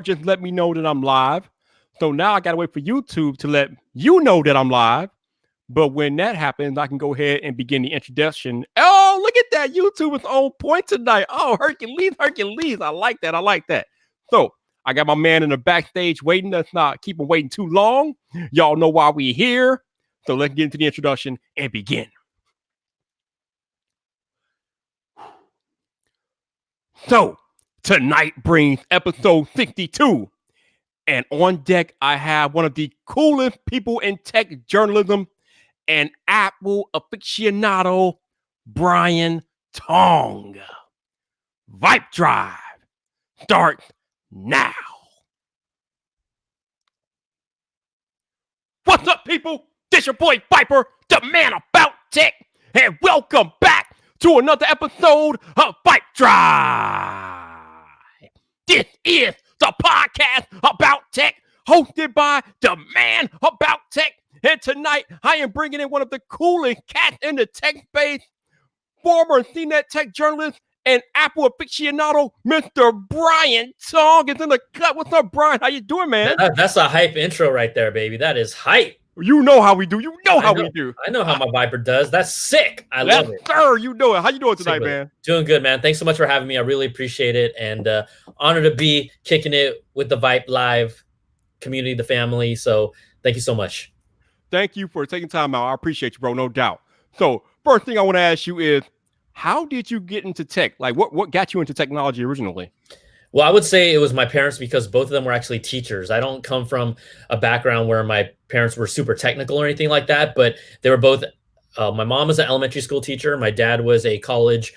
just let me know that I'm live. So now I got to wait for YouTube to let you know that I'm live. But when that happens, I can go ahead and begin the introduction. Oh, look at that. YouTube is on point tonight. Oh, Hercules. I like that. So I got my man in the backstage waiting. Let's not keep him waiting too long. Y'all know why we're here. So let's get into the introduction and begin. So tonight brings episode 62. And on deck, I have one of the coolest people in tech journalism, an Apple aficionado, Brian Tong. VypDrive starts now. What's up, people? This your boy Viper, the man about tech, and welcome back to another episode of VypDrive. This is the podcast about tech, hosted by the man about tech. And tonight, I am bringing in one of the coolest cats in the tech space, former CNET tech journalist and Apple aficionado, Mr. Brian Tong is in the cut. What's up, Brian? How you doing, man? That's a hype intro right there, baby. That is hype. You know how we do. You know how we do. I know how my Viper does. That's sick. I love it. Sir, you know it. How you doing tonight, man? Doing good, man. Thanks so much for having me. I really appreciate it. And honored to be kicking it with the VypDrive community, the family. So thank you so much. Thank you for taking time out. I appreciate you, bro. No doubt. So first thing I want to ask you is, how did you get into tech? Like, what got you into technology originally? Well, I would say it was my parents because both of them were actually teachers. I don't come from a background where my parents were super technical or anything like that, but they were both. My mom was an elementary school teacher. My dad was a college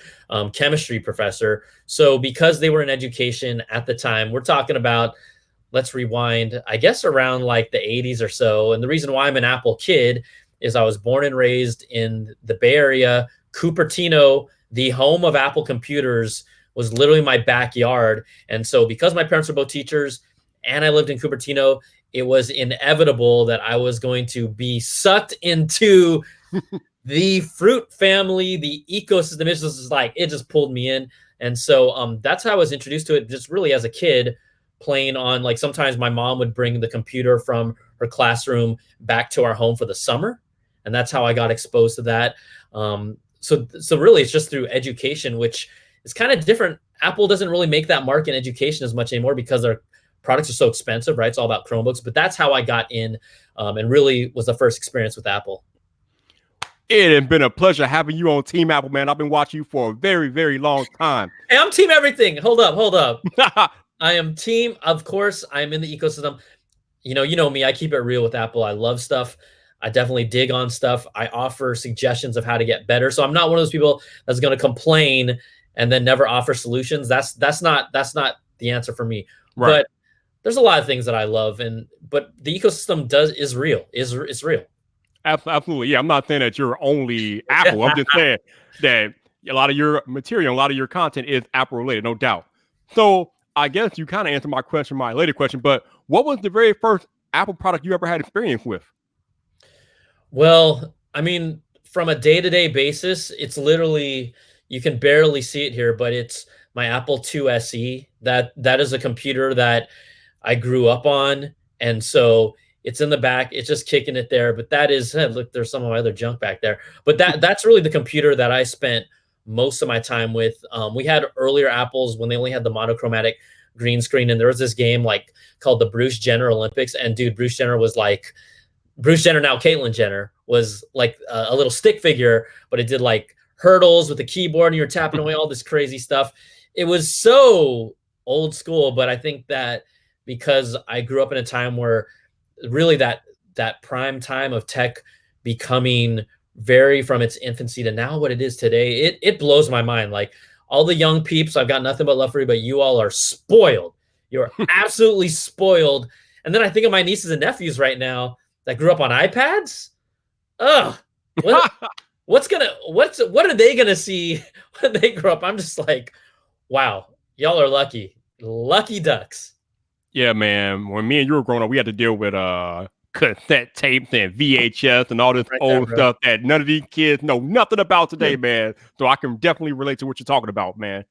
chemistry professor. So because they were in education at the time, we're talking about, let's rewind, I guess around like the 80s or so. And the reason why I'm an Apple kid is I was born and raised in the Bay Area. Cupertino, the home of Apple computers, was literally my backyard. And so because my parents were both teachers and I lived in Cupertino, it was inevitable that I was going to be sucked into the fruit family, the ecosystem. It just pulled me in. And so that's how I was introduced to it, just really as a kid, playing on, like, sometimes my mom would bring the computer from her classroom back to our home for the summer. And that's how I got exposed to that. So really it's just through education, which is kind of different. Apple doesn't really make that mark in education as much anymore because their products are so expensive, right? It's all about Chromebooks, but that's how I got in and really was the first experience with Apple. It has been a pleasure having you on Team Apple, man. I've been watching you for a very, very long time. Hey, I'm Team everything. Hold up. I am team, of course, I'm in the ecosystem. You know me, I keep it real with Apple. I love stuff. I definitely dig on stuff. I offer suggestions of how to get better. So I'm not one of those people that's going to complain and then never offer solutions. That's not the answer for me. Right. But there's a lot of things that I love, but the ecosystem is real. It's real. Absolutely. Yeah, I'm not saying that you're only Apple. I'm just saying that a lot of your material, a lot of your content is Apple related, no doubt. So I guess you kind of answered my later question, but what was the very first Apple product you ever had experience with? Well, I mean, from a day-to-day basis, it's literally, you can barely see it here, but it's my Apple II SE. That is a computer that I grew up on. And so it's in the back. It's just kicking it there. But that is, look, there's some of my other junk back there. But that's really the computer that I spent most of my time with. We had earlier Apples when they only had the monochromatic green screen. And there was this game called the Bruce Jenner Olympics. And dude, Bruce Jenner, now Caitlyn Jenner, was like a little stick figure, but it did like hurdles with a keyboard and you're tapping away all this crazy stuff. It was so old school, but I think that because I grew up in a time where really that prime time of tech becoming very from its infancy to now what it is today, it blows my mind. Like, all the young peeps, I've got nothing but love for you, but you all are spoiled. You're absolutely spoiled. And then I think of my nieces and nephews right now that grew up on iPads. Ugh. What are they gonna see when they grow up? I'm just like, wow, y'all are lucky ducks. Yeah, man. When me and you were growing up, we had to deal with cassette tapes and VHS and all this old stuff that none of these kids know nothing about today, man. So I can definitely relate to what you're talking about, man.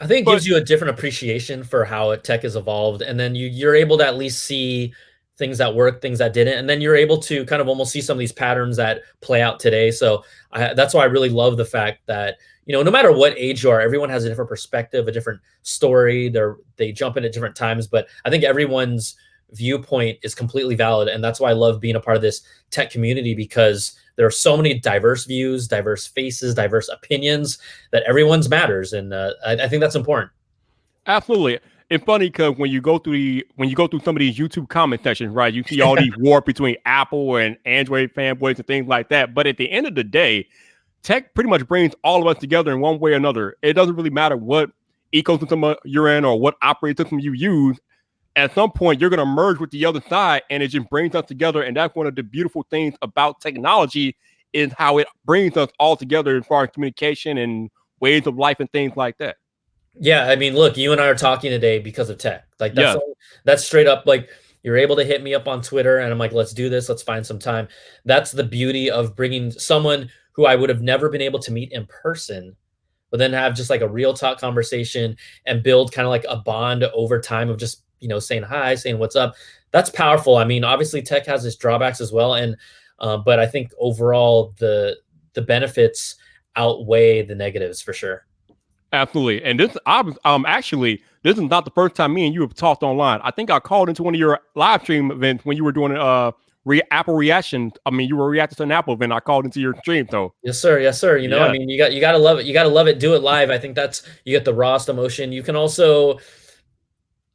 I think it But gives you a different appreciation for how tech has evolved, and then you're able to at least see things that work, things that didn't, and then you're able to kind of almost see some of these patterns that play out today. So that's why I really love the fact that no matter what age you are, everyone has a different perspective, a different story. They jump in at different times, but I think everyone's viewpoint is completely valid, and that's why I love being a part of this tech community because there are so many diverse views, diverse faces, diverse opinions that everyone's matters, and I think that's important. absolutely. It's funny because when you go through some of these YouTube comment sections, right, you see all these war between Apple and Android fanboys and things like that. But at the end of the day, tech pretty much brings all of us together in one way or another. It doesn't really matter what ecosystem you're in or what operating system you use. At some point, you're going to merge with the other side, and it just brings us together. And that's one of the beautiful things about technology is how it brings us all together as far as communication and ways of life and things like that. Yeah, I mean, look, you and I are talking today because of tech. Like Yeah, that's straight up like you're able to hit me up on Twitter and I'm like, let's do this, let's find some time. That's the beauty of bringing someone who I would have never been able to meet in person, but then have just like a real talk conversation and build kind of like a bond over time of just, saying hi, saying what's up. That's powerful. I mean, obviously tech has its drawbacks as well. And, but I think overall the benefits outweigh the negatives for sure. absolutely. And actually, this is not the first time me and you have talked online. I think I called into one of your live stream events when you were doing Apple reaction. I mean, you were reacting to an Apple event. I called into your stream, though. Yes, sir. Yes, sir. I mean, you got to love it. You got to love it. Do it live. I think you get the rawest emotion. You can also,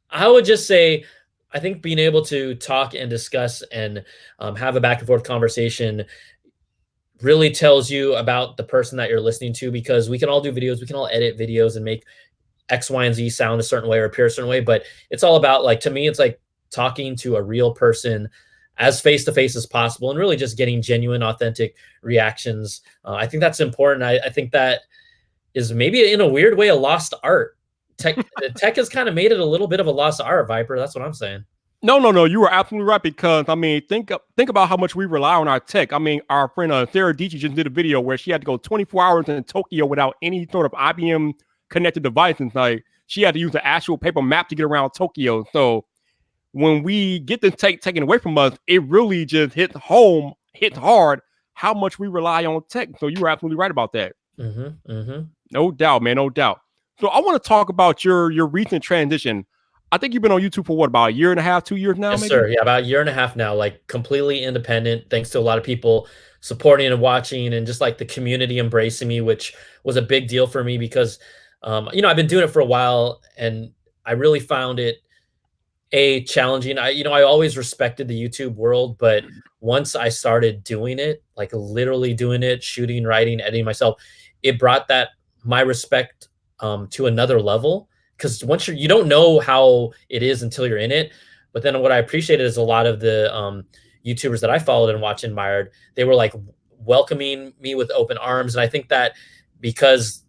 I would just say, I think being able to talk and discuss and have a back and forth conversation really tells you about the person that you're listening to, because we can all do videos, we can all edit videos and make X, Y, and Z sound a certain way or appear a certain way. But it's all about, like, to me, it's like talking to a real person as face to face as possible and really just getting genuine, authentic reactions. I think that's important. I think that is maybe in a weird way a lost art. Tech has kind of made it a little bit of a lost art, Viper. That's what I'm saying. No. You were absolutely right because I mean, think about how much we rely on our tech. I mean, our friend Sarah Dietschy just did a video where she had to go 24 hours in Tokyo without any sort of IBM connected device, and like she had to use the actual paper map to get around Tokyo. So when we get the tech taken away from us, it really just hits hard how much we rely on tech. So you were absolutely right about that. No doubt, man, no doubt. So I want to talk about your recent transition. I think you've been on YouTube for what, about a year and a half, 2 years now? Yes, maybe? sir. Yeah, about a year and a half now, like completely independent, thanks to a lot of people supporting and watching and just like the community embracing me, which was a big deal for me because, I've been doing it for a while and I really found it challenging. I always respected the YouTube world, but once I started doing it, like literally doing it, shooting, writing, editing myself, it brought my respect to another level. Because once you don't know how it is until you're in it. But then what I appreciated is a lot of the YouTubers that I followed and watched and admired, they were like welcoming me with open arms. And I think that because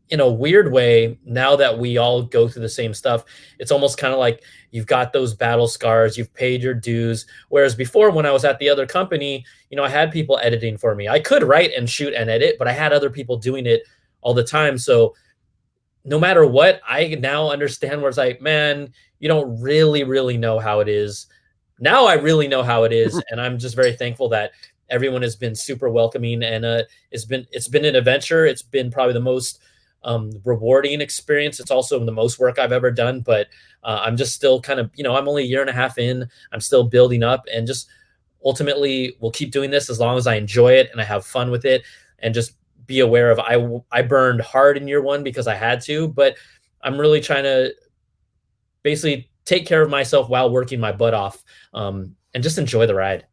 in a weird way, now that we all go through the same stuff, it's almost kind of like you've got those battle scars, you've paid your dues. Whereas before, when I was at the other company, I had people editing for me. I could write and shoot and edit, but I had other people doing it all the time. So no matter what, I now understand where it's like, man, you don't really, really know how it is. Now I really know how it is. And I'm just very thankful that everyone has been super welcoming, and it's been an adventure. It's been probably the most rewarding experience. It's also the most work I've ever done, but I'm just still kind of, I'm only a year and a half in, I'm still building up, and just ultimately we'll keep doing this as long as I enjoy it and I have fun with it, and just be aware of I burned hard in year one because I had to, but I'm really trying to basically take care of myself while working my butt off, and just enjoy the ride.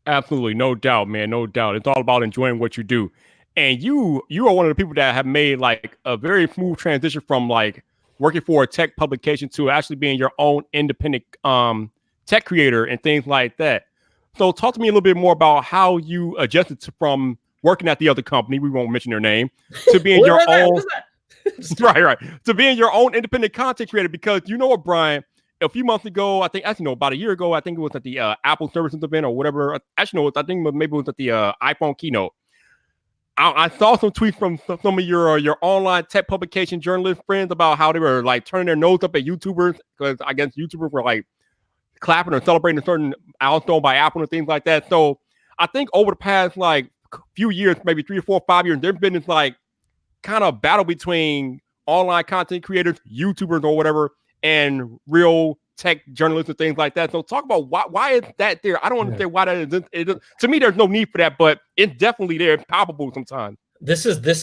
Absolutely, no doubt, man, no doubt. It's all about enjoying what you do. And you are one of the people that have made like a very smooth transition from like working for a tech publication to actually being your own independent tech creator and things like that. So talk to me a little bit more about how you adjusted from working at the other company, we won't mention their name, to being your own right, to being your own independent content creator. Because you know what, Brian, a few months ago, I think, actually, no, about a year ago, I think it was at the Apple Services event or whatever. Actually, no, I think maybe it was at the iPhone keynote. I saw some tweets from some of your online tech publication journalist friends about how they were like turning their nose up at YouTubers because I guess YouTubers were like clapping or celebrating a certain milestone by Apple and things like that. So I think over the past like few years, maybe 3 or 4 or 5 years, there's been this like kind of battle between online content creators, YouTubers or whatever, and real tech journalists and things like that. So talk about why is that there? I don't understand why that is. To me, there's no need for that, but it's definitely there. It's palpable sometimes.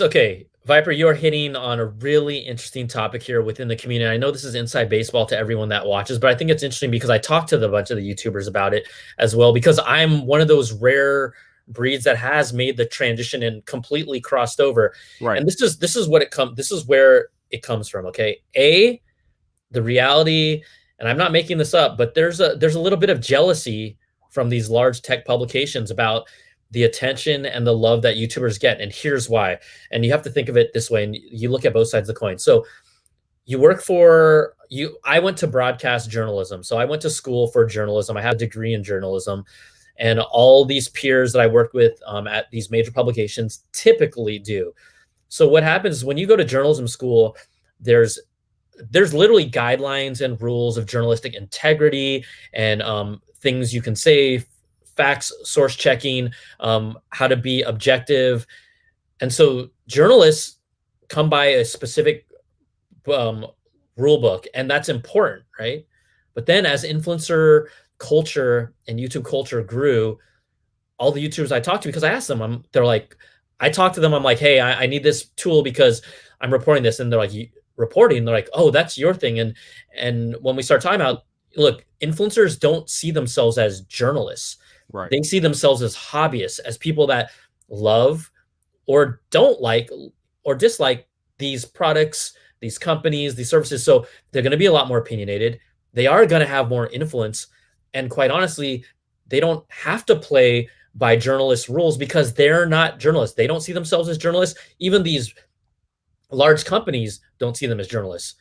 Okay, Viper, you're hitting on a really interesting topic here within the community. I know this is inside baseball to everyone that watches, but I think it's interesting because I talked to a bunch of the YouTubers about it as well, because I'm one of those rare breeds that has made the transition and completely crossed over. Right. And this is where it comes from. Okay. The reality, and I'm not making this up, but there's a little bit of jealousy from these large tech publications about the attention and the love that YouTubers get. And here's why. And you have to think of it this way, and you look at both sides of the coin. So I went to broadcast journalism. So I went to school for journalism. I have a degree in journalism. And all these peers that I worked with at these major publications typically do. So what happens is when you go to journalism school, there's literally guidelines and rules of journalistic integrity and things you can say, facts, source checking, how to be objective. And so journalists come by a specific rule book, and that's important, right? But then as influencer culture and YouTube culture grew, all the YouTubers I talked to, because I asked them, I talked to them, I'm like, hey, I need this tool because I'm reporting this. And they're like, reporting? They're like, oh, that's your thing. And when we start talking about, look, influencers don't see themselves as journalists. Right. They see themselves as hobbyists, as people that love or don't like or dislike these products, these companies, these services. So they're going to be a lot more opinionated. They are going to have more influence. And quite honestly, they don't have to play by journalist rules because they're not journalists. They don't see themselves as journalists. Even these large companies don't see them as journalists.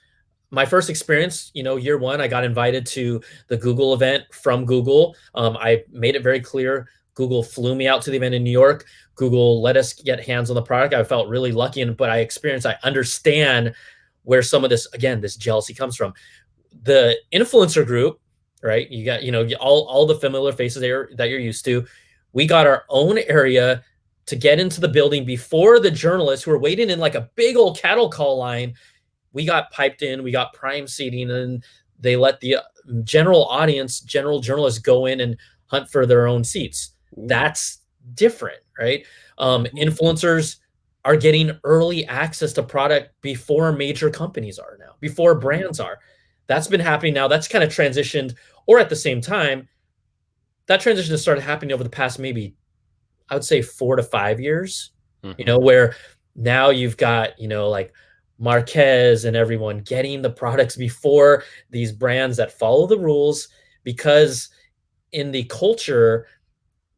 My first experience, year one, I got invited to the Google event from Google. I made it very clear. Google flew me out to the event in New York. Google let us get hands on the product. I felt really lucky, but I understand where some of this, again, this jealousy comes from. The influencer group, right? You got, all the familiar faces that you're used to. We got our own area to get into the building before the journalists who were waiting in like a big old cattle call line. We got piped in, we got prime seating, and they let the general audience, general journalists go in and hunt for their own seats. That's different, right? Influencers are getting early access to product before major companies are now, before brands are. That's been happening now. That's kind of transitioned, or at the same time, that transition has started happening over the past maybe, I would say 4 to 5 years, where now you've got, like Marquez and everyone getting the products before these brands that follow the rules, because in the culture,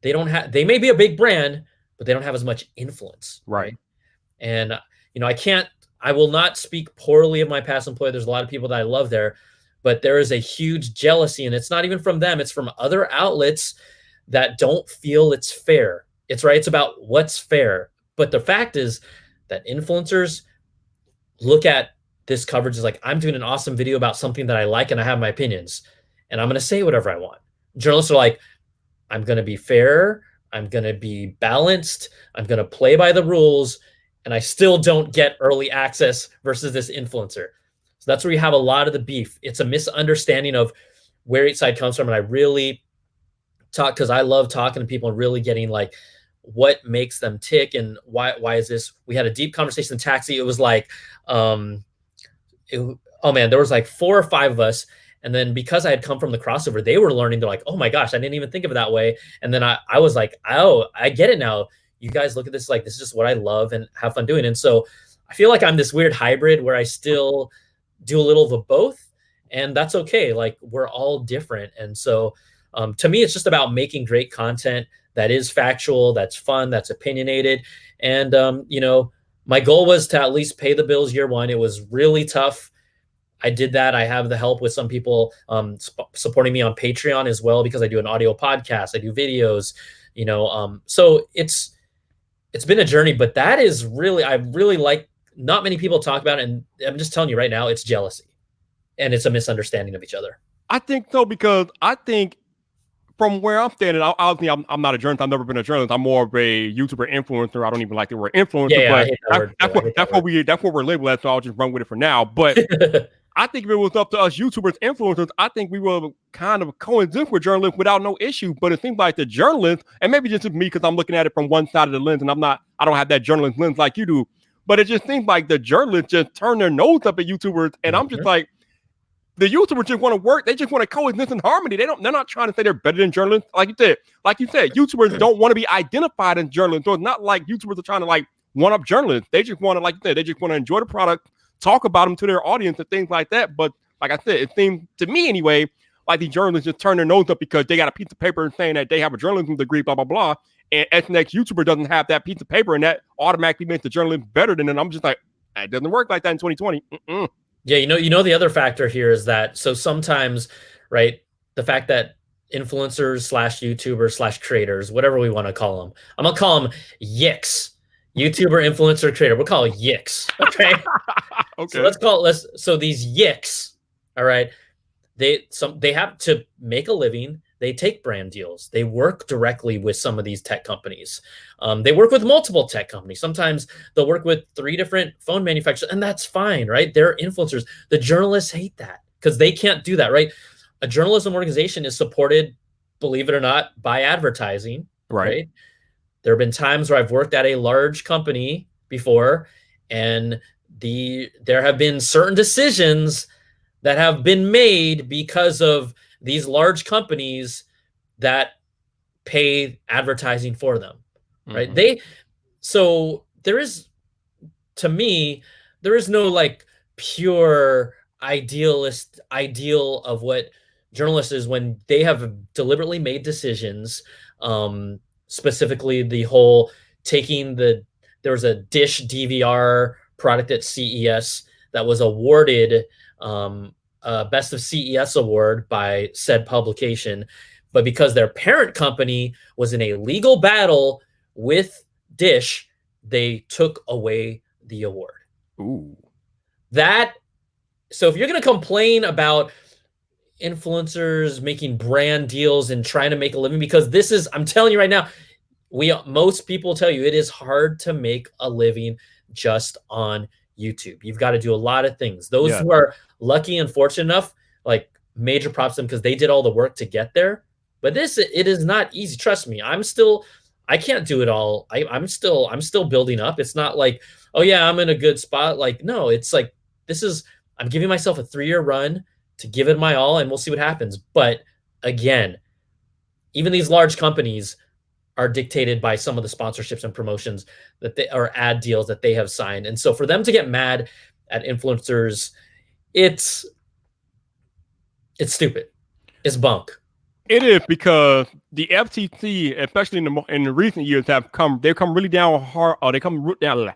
they may be a big brand, but they don't have as much influence. Right. And, I will not speak poorly of my past employer. There's a lot of people that I love there, but there is a huge jealousy, and it's not even from them. It's from other outlets that don't feel it's fair. It's right. It's about what's fair. But the fact is that influencers look at this coverage as like, I'm doing an awesome video about something that I like and I have my opinions and I'm going to say whatever I want. Journalists are like, I'm going to be fair. I'm going to be balanced. I'm going to play by the rules. And I still don't get early access versus this influencer. So that's where you have a lot of the beef. It's a misunderstanding of where each side comes from. And I really talk, because I love talking to people and really getting like what makes them tick and why is this. We had a deep conversation in taxi. It was like, oh man, there was like 4 or 5 of us. And then because I had come from the crossover, they were learning. They're like, oh my gosh, I didn't even think of it that way. And then I was like, oh, I get it now. You guys look at this like, this is just what I love and have fun doing. And so I feel like I'm this weird hybrid where I still do a little of both, and that's okay. Like, we're all different. And so to me, it's just about making great content that is factual, that's fun, that's opinionated. And, my goal was to at least pay the bills year one. It was really tough. I did that. I have the help with some people supporting me on Patreon as well, because I do an audio podcast, I do videos, so it's been a journey, but that is really, I really like, not many people talk about it. And I'm just telling you right now, it's jealousy and it's a misunderstanding of each other. I think so, because I think from where I'm standing, obviously I'm not a journalist. I've never been a journalist. I'm more of a YouTuber influencer. I don't even like the word influencer, Yeah, I but hate that word. that's what we're labeled as. So I'll just run with it for now. But I think if it was up to us YouTubers, influencers, I think we will kind of coexist with journalists without no issue. But it seems like the journalists, and maybe just me because I'm looking at it from one side of the lens, and I don't have that journalist lens like you do. But it just seems like the journalists just turn their nose up at YouTubers, and I'm just like, the YouTubers just want to work. They just want to coexist in harmony. They're not trying to say they're better than journalists. Like you said, YouTubers don't want to be identified as journalists. So it's not like YouTubers are trying to like one up journalists. They just want to, like you said, they just want to enjoy the product, talk about them to their audience and things like that. But like I said, it seems to me anyway, like the journalists just turn their nose up because they got a piece of paper saying that they have a journalism degree, blah, blah, blah. And SNX YouTuber doesn't have that piece of paper, and that automatically makes the journalist better than them. I'm just like, it doesn't work like that in 2020. Yeah, the other factor here is that, so sometimes, right, the fact that influencers slash YouTubers slash creators, whatever we want to call them, I'm gonna call them yicks. YouTuber, influencer, creator. We'll call it yicks. Okay. Okay. So these yicks, all right, they have to make a living. They take brand deals. They work directly with some of these tech companies. They work with multiple tech companies. Sometimes they'll work with 3 different phone manufacturers, and that's fine, right? They're influencers. The journalists hate that because they can't do that, right? A journalism organization is supported, believe it or not, by advertising, right? There have been times where I've worked at a large company before, and there have been certain decisions that have been made because of these large companies that pay advertising for them, right? So there is, to me, there is no like pure ideal of what journalists is when they have deliberately made decisions. Specifically the whole there was a Dish DVR product at CES that was awarded Best of CES award by said publication, but because their parent company was in a legal battle with Dish, they took away the award. Ooh. So if you're going to complain about influencers making brand deals and trying to make a living, because I'm telling you right now, most people tell you it is hard to make a living just on YouTube. You've got to do a lot of things. Those who are lucky and fortunate enough, like, major props to them because they did all the work to get there. But it is not easy. Trust me. I can't do it all. I'm still building up. It's not like, oh yeah, I'm in a good spot. Like, no, it's like, I'm giving myself a 3-year run to give it my all, and we'll see what happens. But again, even these large companies are dictated by some of the sponsorships and promotions or ad deals that they have signed. And so for them to get mad at influencers, it's stupid. It's bunk. It is, because the FTC, especially in the recent years, they've come really down hard. They come down.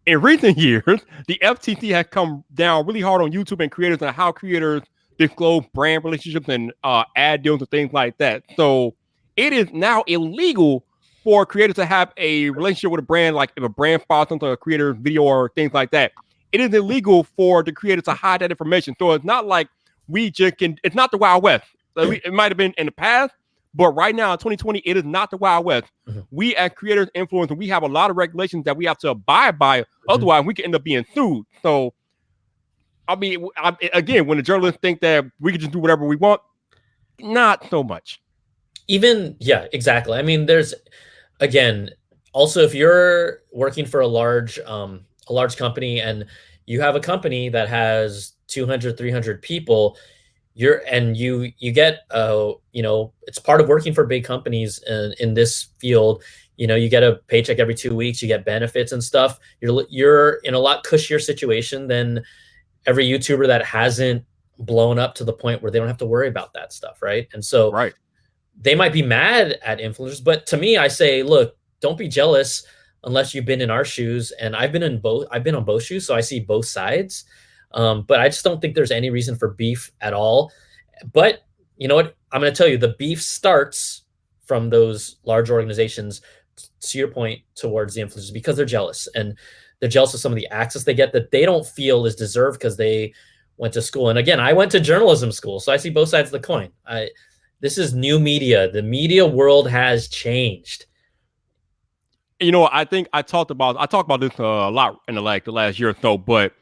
In recent years, the FTC has come down really hard on YouTube and creators and how creators disclose brand relationships and ad deals and things like that. So it is now illegal for creators to have a relationship with a brand, like if a brand sponsors a creator's video or things like that. It is illegal for the creators to hide that information. So it's not like it's not the Wild West. It might have been in the past, but right now in 2020, it is not the Wild West. Mm-hmm. We as creators, influencers, we have a lot of regulations that we have to abide by. Mm-hmm. Otherwise, we can end up being sued. So, I mean, again, when the journalists think that we can just do whatever we want, not so much. Yeah, exactly. I mean, there's, again, also, if you're working for a large company and you have a company that has 200, 300 people, you get, it's part of working for big companies in this field. You get a paycheck every 2 weeks, you get benefits and stuff. You're in a lot cushier situation than every YouTuber that hasn't blown up to the point where they don't have to worry about that stuff, right? And so they might be mad at influencers, but to me, I say, look, don't be jealous unless you've been in our shoes. And I've been on both shoes, so I see both sides. But I just don't think there's any reason for beef at all. But you know what? I'm going to tell you, the beef starts from those large organizations to your point, towards the influencers because they're jealous, and they're jealous of some of the access they get that they don't feel is deserved because they went to school. And again, I went to journalism school, so I see both sides of the coin. This is new media. The media world has changed. You know, I think I talked about this a lot in the last year or so, but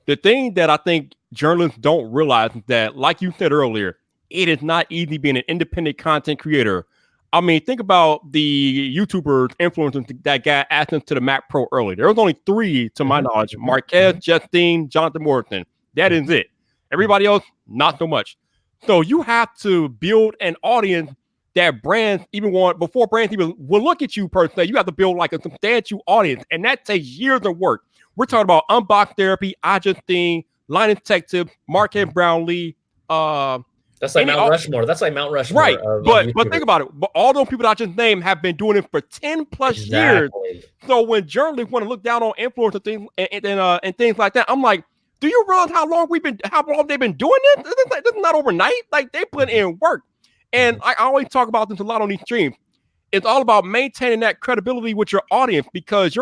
the thing that I think journalists don't realize is that, like you said earlier, it is not easy being an independent content creator. I mean, think about the YouTubers, influencers that got access to the Mac Pro early. There was only 3, to my knowledge: Marquez, Justine, Jonathan Morrison. That is it. Everybody else, not so much. So you have to build an audience that brands even want, before brands even will look at you per se. You have to build like a substantial audience, and that takes years of work. We're talking about Unbox Therapy, I Justine, Line Detective, Marquez Brownlee. That's like Mount Rushmore. That's like Mount Rushmore. Right. But think about it. But all those people that I just named have been doing it for 10 plus years. So when journalists want to look down on influencers things and things like that, I'm like, do you realize how long they've been doing this? This is not overnight. Like, they put in work. And I always talk about this a lot on these streams. It's all about maintaining that credibility with your audience, because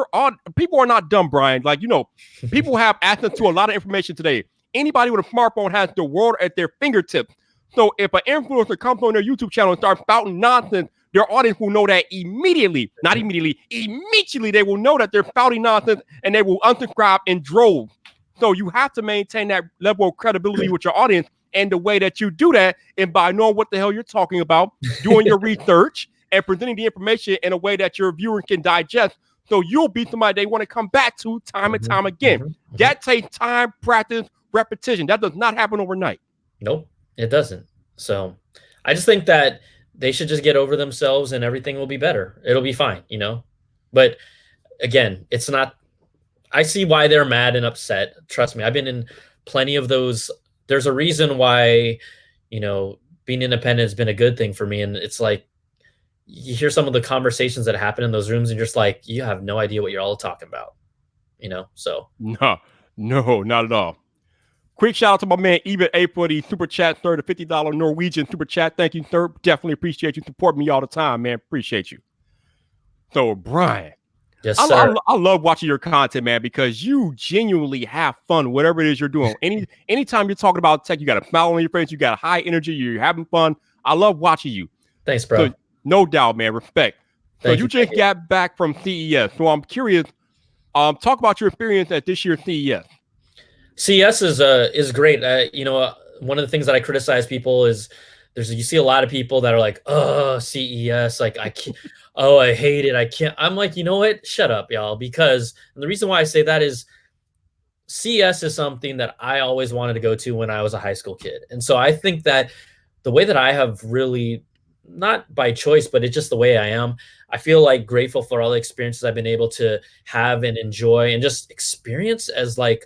people are not dumb, Brian. Like, you know, people have access to a lot of information today. Anybody with a smartphone has the world at their fingertips. So if an influencer comes on their YouTube channel and starts spouting nonsense, their audience will know that immediately. Not immediately. Immediately, they will know that they're spouting nonsense, and they will unsubscribe in droves. So you have to maintain that level of credibility with your audience. And the way that you do that is by knowing what the hell you're talking about, doing your research, and presenting the information in a way that your viewers can digest. So you'll be somebody they want to come back to time and time again. That takes time, practice, repetition. That does not happen overnight. Nope, it doesn't. So I just think that they should just get over themselves and everything will be better. It'll be fine, you know? But again, it's not, I see why they're mad and upset. Trust me, I've been in plenty of those. There's a reason why, you know, being independent has been a good thing for me. And it's like, you hear some of the conversations that happen in those rooms and you're just like, you have no idea what you're all talking about, you know? So no, not at all. Quick shout out to my man Even A for the super chat, sir, the $50 Norwegian super chat. Thank you, sir. Definitely appreciate you supporting me all the time, man. Appreciate you. So, Brian, yes, sir. I love watching your content, man, because you genuinely have fun, whatever it is you're doing. Anytime you're talking about tech, you got a smile on your face, you got high energy, you're having fun. I love watching you. Thanks, bro. So, no doubt, man. Respect. So you just got back from CES. So I'm curious. Talk about your experience at this year's CES. CES is great. You know, one of the things that I criticize people is you see a lot of people that are like, oh, CES, like I can't, oh, I hate it. I can't. I'm like, you know what? Shut up, y'all. Because and the reason why I say that is CES is something that I always wanted to go to when I was a high school kid. And so I think that the way that I have really, not by choice, but it's just the way I am, I feel like grateful for all the experiences I've been able to have and enjoy and just experience as like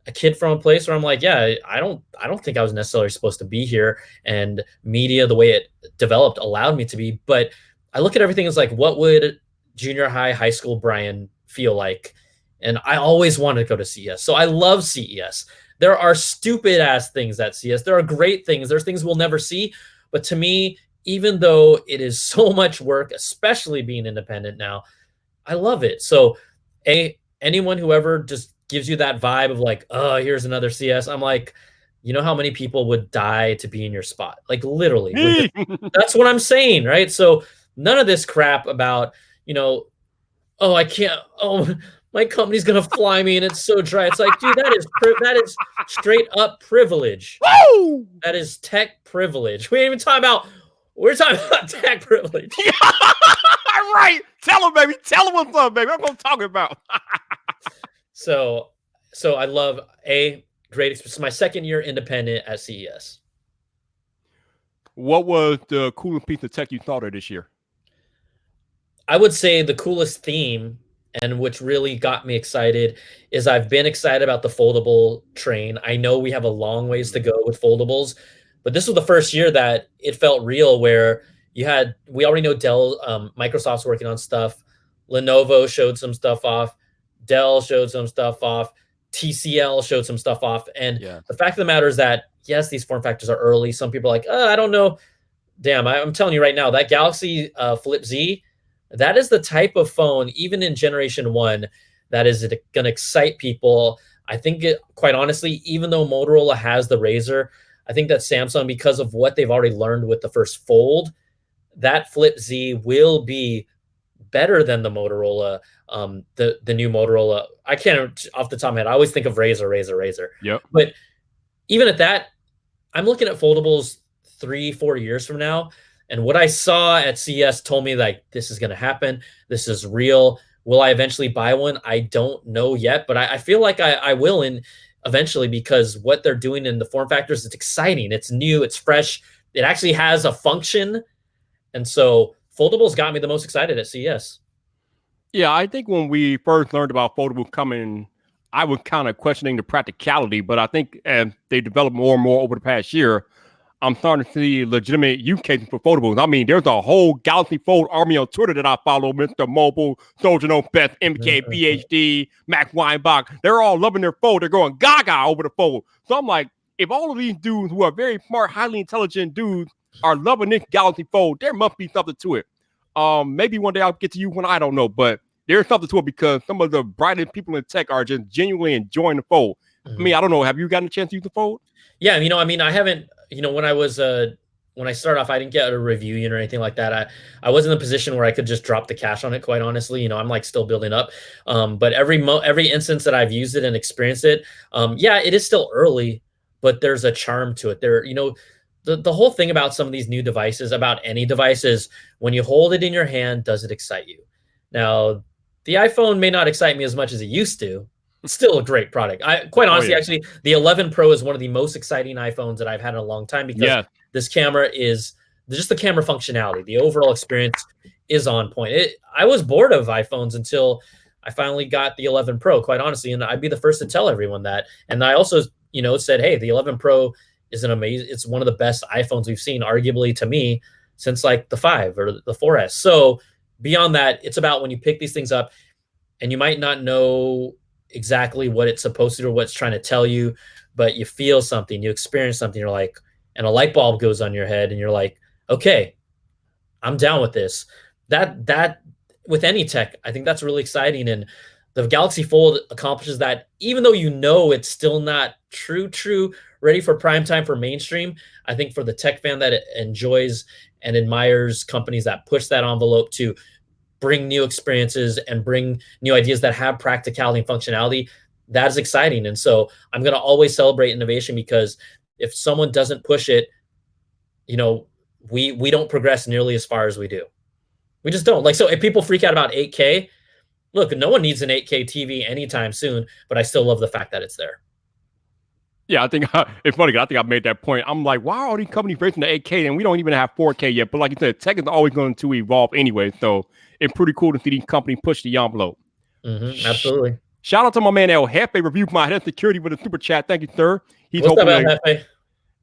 a kid from a place where I'm like, yeah, I don't think I was necessarily supposed to be here. And media, the way it developed, allowed me to be. But I look at everything as like, what would junior high, high school Brian feel like? And I always wanted to go to CES. So I love CES. There are stupid ass things at CES. There are great things. There's things we'll never see. But to me, even though it is so much work, especially being independent now, I love it. So anyone who ever just gives you that vibe of like, oh, here's another CS, I'm like, you know how many people would die to be in your spot? Like literally. That's what I'm saying, right? So none of this crap about, you know, oh, I can't, oh, my company's gonna fly me and it's so dry. It's like, dude, that is straight up privilege. Woo! That is tech privilege. We ain't even talking about, we're talking about tech privilege. Right. Tell him, baby. Tell him what's up, baby. That's what I'm talking about. So I love great experience. My second year independent at CES. What was the coolest piece of tech you thought of this year? I would say the coolest theme, and which really got me excited, is I've been excited about the foldable train. I know we have a long ways to go with foldables, but this was the first year that it felt real, where we already know Dell, Microsoft's working on stuff. Lenovo showed some stuff off. Dell showed some stuff off. TCL showed some stuff off. And the fact of the matter is that, yes, these form factors are early. Some people are like, oh, I don't know. Damn, I'm telling you right now, that Galaxy Flip Z, That is the type of phone, even in generation 1, that is going to excite people. I think quite honestly, even though Motorola has the Razr, I think that Samsung, because of what they've already learned with the first Fold, that Flip Z will be better than the Motorola, the new Motorola. I can't off the top of my head. I always think of Razr. Yep. But even at that, I'm looking at foldables 3-4 years from now, and what I saw at CES told me like this is going to happen. This is real. Will I eventually buy one? I don't know yet, but I feel like I will in eventually, because what they're doing in the form factors, it's exciting. It's new. It's fresh. It actually has a function, and so foldables got me the most excited at CES. Yeah, I think when we first learned about foldable coming, I was kind of questioning the practicality, but I think as they developed more and more over the past year, I'm starting to see legitimate use cases for foldables. I mean, there's a whole Galaxy Fold army on Twitter that I follow, Mr. Mobile, Soldier No Best, MK, PhD, Mac Weinbach. They're all loving their fold. They're going gaga over the fold. So I'm like, if all of these dudes who are very smart, highly intelligent dudes are loving this Galaxy Fold, there must be something to it. Maybe one day I'll get to you when I don't know, but there's something to it because some of the brightest people in tech are just genuinely enjoying the fold. I mean, I don't know. Have you gotten a chance to use the fold? Yeah, I mean, I haven't, when I was when I started off, I didn't get a review unit or anything like that. I was in a position where I could just drop the cash on it, quite honestly. I'm like still building up. But every instance that I've used it and experienced it, yeah, it is still early, but there's a charm to it. The whole thing about some of these new devices, about any device, is when you hold it in your hand, does it excite you? Now, the iPhone may not excite me as much as it used to. It's still a great product. Quite honestly, actually, the 11 Pro is one of the most exciting iPhones that I've had in a long time, because this camera is just the camera functionality. The overall experience is on point. I was bored of iPhones until I finally got the 11 Pro, quite honestly, and I'd be the first to tell everyone that. And I also, said, hey, the 11 Pro is it's one of the best iPhones we've seen, arguably to me, since like the 5 or the 4S. So beyond that, it's about when you pick these things up and you might not know exactly what it's supposed to do or what it's trying to tell you, but you feel something, you experience something, you're like, and a light bulb goes on your head and you're like, okay, I'm down with this. That with any tech, I think that's really exciting. And the Galaxy Fold accomplishes that, even though it's still not true ready for prime time for mainstream. I think for the tech fan that enjoys and admires companies that push that envelope to bring new experiences and bring new ideas that have practicality and functionality, that is exciting. And so I'm going to always celebrate innovation, because if someone doesn't push it, we don't progress nearly as far as we do. We just don't. Like, so if people freak out about 8K, look, no one needs an 8K TV anytime soon, but I still love the fact that it's there. Yeah, I think it's funny. I think I made that point. I'm like, why are all these companies racing to 8K and we don't even have 4K yet? But like you said, tech is always going to evolve anyway. So it's pretty cool to see these companies push the envelope. Absolutely. Shout out to my man El Jefe, reviewed my head security with a super chat. Thank you, sir. What's up, El Jefe?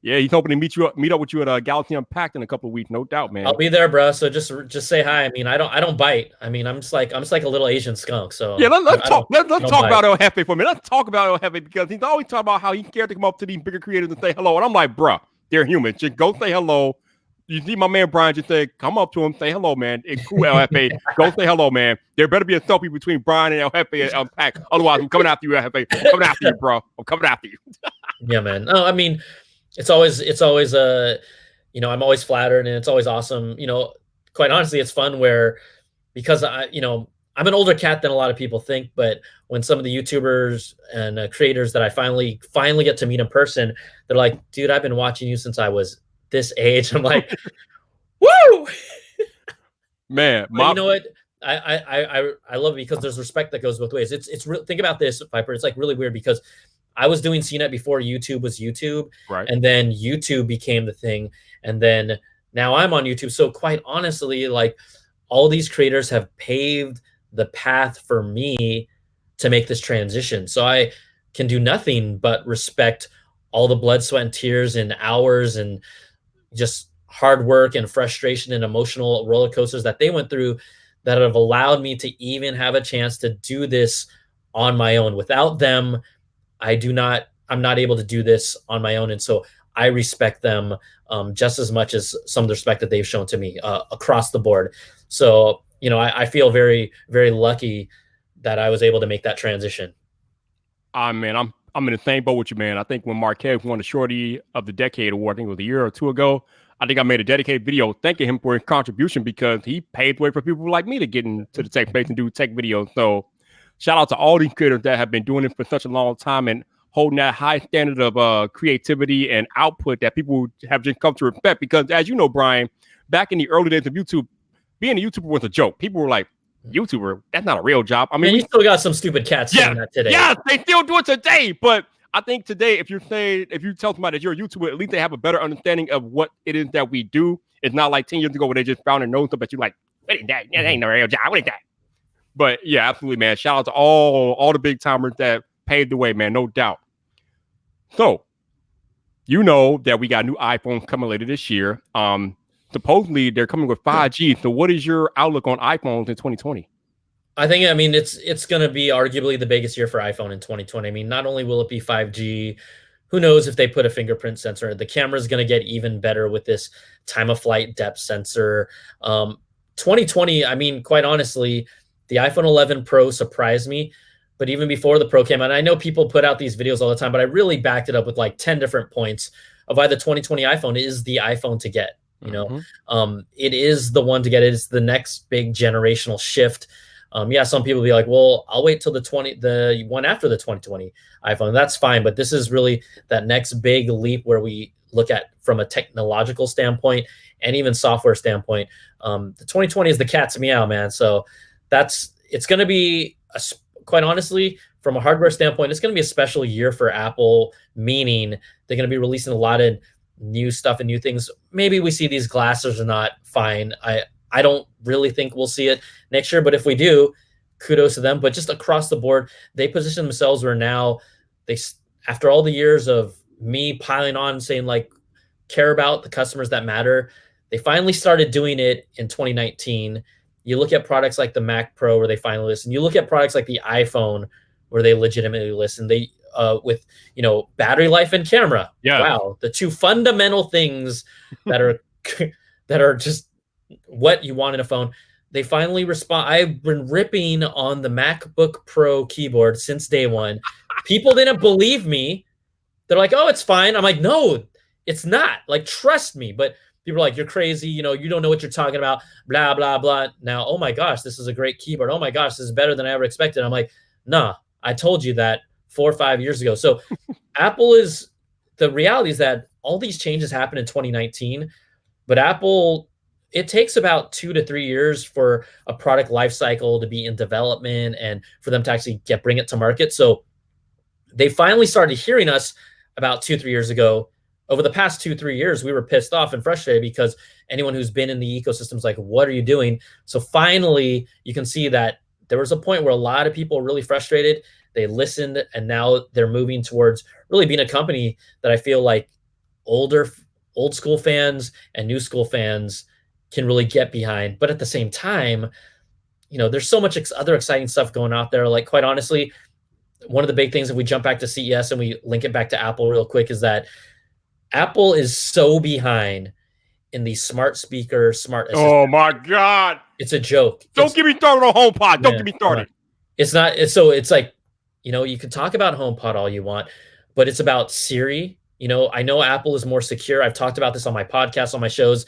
Yeah, he's hoping to meet up with you at Galaxy Unpacked in a couple of weeks, no doubt, man. I'll be there, bro. So just say hi. I mean, I don't bite. I mean, I'm just like a little Asian skunk. So yeah, let's talk about El Jefe for a minute. Let's talk about El Jefe, because he's always talking about how he's scared to come up to these bigger creators and say hello. And I'm like, bruh, they're humans. Just go say hello. You see my man Brian just say, come up to him, say hello, man. It's cool, El Jefe. Go say hello, man. There better be a selfie between Brian and El Jefe at Unpacked. Otherwise, I'm coming after you, El Jefe. I'm coming after you, bro. I'm coming after you. Yeah, man. No, I mean, it's always I'm always flattered, and it's always awesome. Quite honestly, it's fun because I'm an older cat than a lot of people think, but when some of the YouTubers and creators that I finally get to meet in person, they're like, dude, I've been watching you since I was this age. I'm like, woo, man. You know what? I love it because there's respect that goes both ways. It's real. Think about this, Viper. It's like really weird because I was doing CNET before YouTube was YouTube, right? And then YouTube became the thing, and then now I'm on YouTube. So quite honestly, like, all these creators have paved the path for me to make this transition. So I can do nothing but respect all the blood, sweat, and tears and hours and just hard work and frustration and emotional roller coasters that they went through that have allowed me to even have a chance to do this on my own. Without them, I'm not able to do this on my own. And so I respect them just as much as some of the respect that they've shown to me across the board. So you know, I feel very, very lucky that I was able to make that transition. Man, I'm in the same boat with you, man. I think when Marquez won the Shorty of the Decade award, I think it was a year or two ago, I think I made a dedicated video thanking him for his contribution because he paved the way for people like me to get into the tech space and do tech videos. So shout out to all these creators that have been doing it for such a long time and holding that high standard of creativity and output that people have just come to respect. Because as you know, Brian, back in the early days of YouTube, being a YouTuber was a joke. People were like, YouTuber, that's not a real job. I mean, you still got some stupid cats saying that today. Yeah, they still do it today. But I think today, if you tell somebody that you're a YouTuber, at least they have a better understanding of what it is that we do. It's not like 10 years ago where they just found their nose up at you like, what is that? That ain't no real job. What is that? But yeah, absolutely, man. Shout out to all the big timers that paved the way, man. No doubt. So, you know that we got new iPhones coming later this year. Supposedly they're coming with 5G. So what is your outlook on iPhones in 2020? I mean, it's going to be arguably the biggest year for iPhone in 2020. I mean, not only will it be 5G, who knows if they put a fingerprint sensor. The camera is going to get even better with this time of flight depth sensor. 2020, I mean, quite honestly, the iPhone 11 Pro surprised me. But even before the Pro came out, I know people put out these videos all the time, but I really backed it up with like 10 different points of why the 2020 iPhone is the iPhone to get. You know, it is the one to get. It is the next big generational shift. Yeah, some people be like, well, I'll wait till the one after the 2020 iPhone. That's fine. But this is really that next big leap where we look at from a technological standpoint and even software standpoint. The 2020 is the cat's meow, man. So it's going to be, quite honestly, from a hardware standpoint, it's going to be a special year for Apple, meaning they're going to be releasing a lot of new stuff and new things. Maybe we see these glasses or not, fine. I don't really think we'll see it next year, but if we do, kudos to them. But just across the board, they position themselves where now after all the years of me piling on saying like, care about the customers that matter, they finally started doing it in 2019. You look at products like the Mac Pro where they finally listen. You look at products like the iPhone where they legitimately listen. They with, you know, battery life and camera. Yeah. Wow, the two fundamental things that are just what you want in a phone. They finally respond. I've been ripping on the MacBook Pro keyboard since day one. People didn't believe me. They're like, "Oh, it's fine." I'm like, "No, it's not. Like, trust me." But people are like, "You're crazy. You know, you don't know what you're talking about." Blah blah blah. Now, oh my gosh, this is a great keyboard. Oh my gosh, this is better than I ever expected. I'm like, "Nah, I told you that 4 or 5 years ago." So Apple is, the reality is that all these changes happened in 2019, but Apple, it takes about 2 to 3 years for a product life cycle to be in development and for them to actually bring it to market. So they finally started hearing us about 2, 3 years ago. Over the past 2, 3 years, we were pissed off and frustrated because anyone who's been in the ecosystem is like, what are you doing? So finally, you can see that there was a point where a lot of people were really frustrated. They listened, and now they're moving towards really being a company that I feel like old school fans and new school fans can really get behind. But at the same time, you know, there's so much other exciting stuff going out there. Like, quite honestly, one of the big things, if we jump back to CES and we link it back to Apple real quick, is that Apple is so behind in the smart speaker, smart assistant. Oh my God. It's a joke. Don't get me started on HomePod. Don't get me started. It's not. It's like, you know, you can talk about HomePod all you want, but it's about Siri. You know, I know Apple is more secure. I've talked about this on my podcast, on my shows.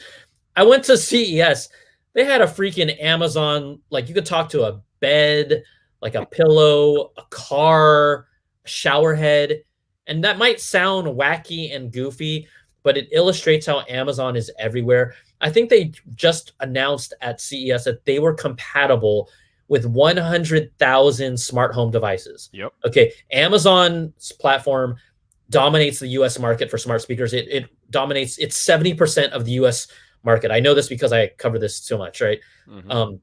I went to CES. They had a freaking Amazon, like you could talk to a bed, like a pillow, a car, a shower head. And that might sound wacky and goofy, but it illustrates how Amazon is everywhere. I think they just announced at CES that they were compatible with 100,000 smart home devices. Yep. Okay. Amazon's platform dominates the US market for smart speakers. It dominates, it's 70% of the US market. I know this because I cover this so much, right? Mm-hmm.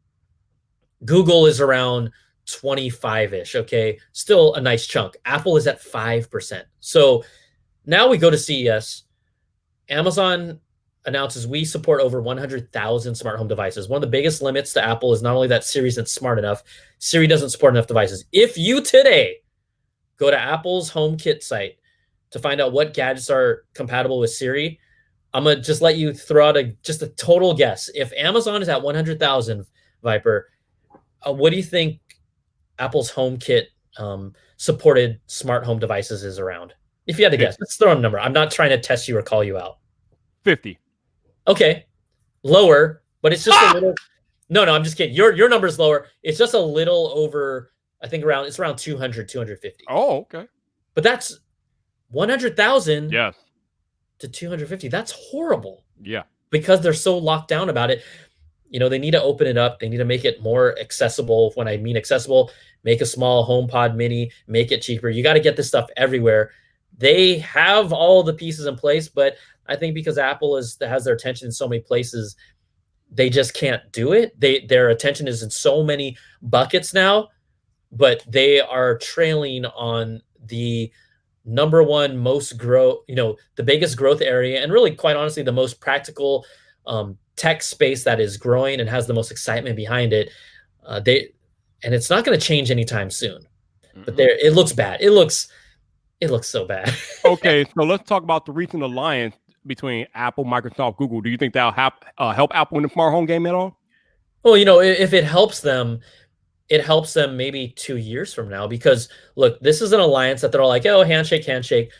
Google is around 25-ish, okay? Still a nice chunk. Apple is at 5%. So now we go to CES. Amazon announces we support over 100,000 smart home devices. One of the biggest limits to Apple is not only that Siri isn't smart enough, Siri doesn't support enough devices. If you today go to Apple's HomeKit site to find out what gadgets are compatible with Siri, I'm going to just let you throw out just a total guess. If Amazon is at 100,000, Viper. What do you think Apple's HomeKit supported smart home devices is around? If you had to guess, let's throw a number. I'm not trying to test you or call you out. 50. Okay, lower, but it's just a little. No, I'm just kidding. Your number is lower. It's just a little over. I think it's around 200, 250. Oh, okay. But that's 100,000 Yes. to 250. That's horrible. Yeah. Because they're so locked down about it. They need to open it up. They need to make it more accessible. When I mean accessible, make a small HomePod mini, make it cheaper. You got to get this stuff everywhere. They have all the pieces in place, but I think because Apple has their attention in so many places, they just can't do it. Their attention is in so many buckets now, but they are trailing on the number one most growth, the biggest growth area, and really, quite honestly, the most practical tech space that is growing and has the most excitement behind it. And it's not going to change anytime soon. But it looks bad. It looks so bad. Okay, so let's talk about the recent alliance between Apple, Microsoft, Google. Do you think that'll help Apple in the smart home game at all? Well, if it helps them maybe 2 years from now, because look, this is an alliance that they're all like, oh, handshake.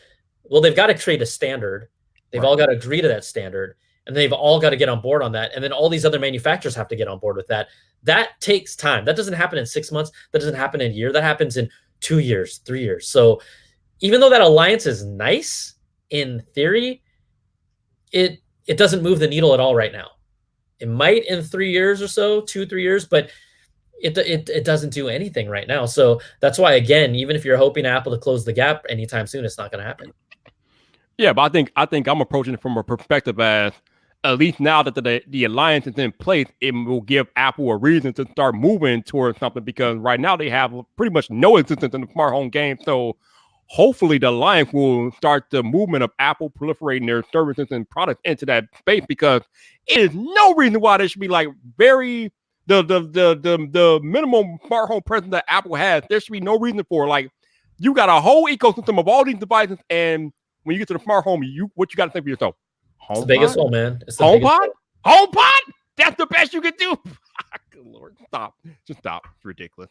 Well, they've got to create a standard. They've all got to agree to that standard, and they've all got to get on board on that. And then all these other manufacturers have to get on board with that. That takes time. That doesn't happen in 6 months. That doesn't happen in a year. That happens in 2 years, 3 years. So even though that alliance is nice in theory, it doesn't move the needle at all right now. It might in 3 years or so, 2-3 years, but it doesn't do anything right now. So that's why, again, even if you're hoping Apple to close the gap anytime soon, it's not going to happen. Yeah, but I think I'm approaching it from a perspective as, at least now that the alliance is in place, it will give Apple a reason to start moving towards something, because right now they have pretty much no existence in the smart home game. So hopefully the alliance will start the movement of Apple proliferating their services and products into that space, because it is no reason why there should be like the minimum smart home presence that Apple has. There should be no reason for, like, you got a whole ecosystem of all these devices, and when you get to the smart home, what you got to think for yourself? It's the biggest one, man. It's the HomePod? HomePod? That's the best you can do. Good Lord, stop! Just stop. It's ridiculous.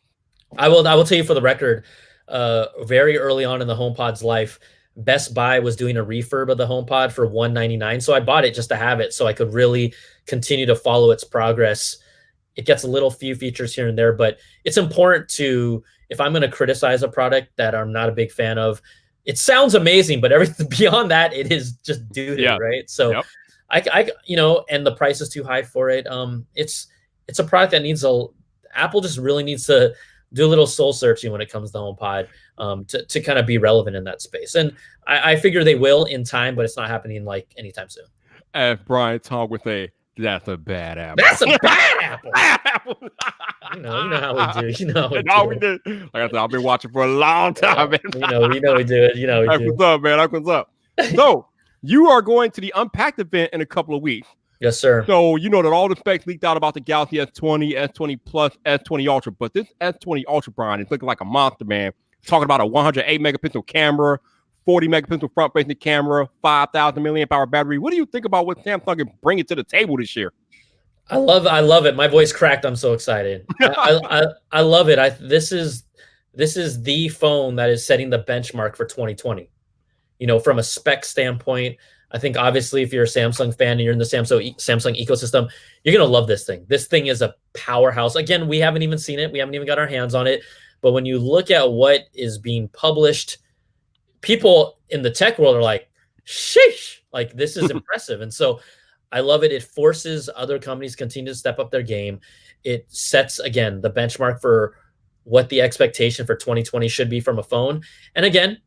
I will tell you for the record. Very early on in the HomePod's life, Best Buy was doing a refurb of the HomePod for $199. So I bought it just to have it, so I could really continue to follow its progress. It gets a little few features here and there, but it's important to, if I'm going to criticize a product that I'm not a big fan of, it sounds amazing, but everything beyond that, it is just doo-doo, right? So I and the price is too high for it. It's a product that Apple just really needs to do a little soul searching when it comes to HomePod to kind of be relevant in that space. And I figure they will in time, but it's not happening like anytime soon. As Brian Tong would say, that's a bad apple. That's a bad apple. Bad apple. You know how we do. You know how we do. Like I said, I've been watching for a long time. Man. We know we do it. You know we do. What's up, man? What's up? So you are going to the Unpacked event in a couple of weeks. Yes, sir. So you know that all the specs leaked out about the Galaxy S20, S20 Plus, S20 Ultra, but this S20 Ultra, Brian, is looking like a monster, man. Talking about a 108 megapixel camera, 40 megapixel front-facing camera, 5,000 milliamp hour battery. What do you think about what Samsung is bringing to the table this year? I love it. My voice cracked. I'm so excited. I love it. This is the phone that is setting the benchmark for 2020. From a spec standpoint, I think obviously if you're a Samsung fan and you're in the Samsung ecosystem, you're going to love this thing. This thing is a powerhouse. Again, we haven't even seen it. We haven't even got our hands on it. But when you look at what is being published, people in the tech world are like, sheesh, like this is impressive. And so I love it. It forces other companies to continue to step up their game. It sets, again, the benchmark for what the expectation for 2020 should be from a phone. And again,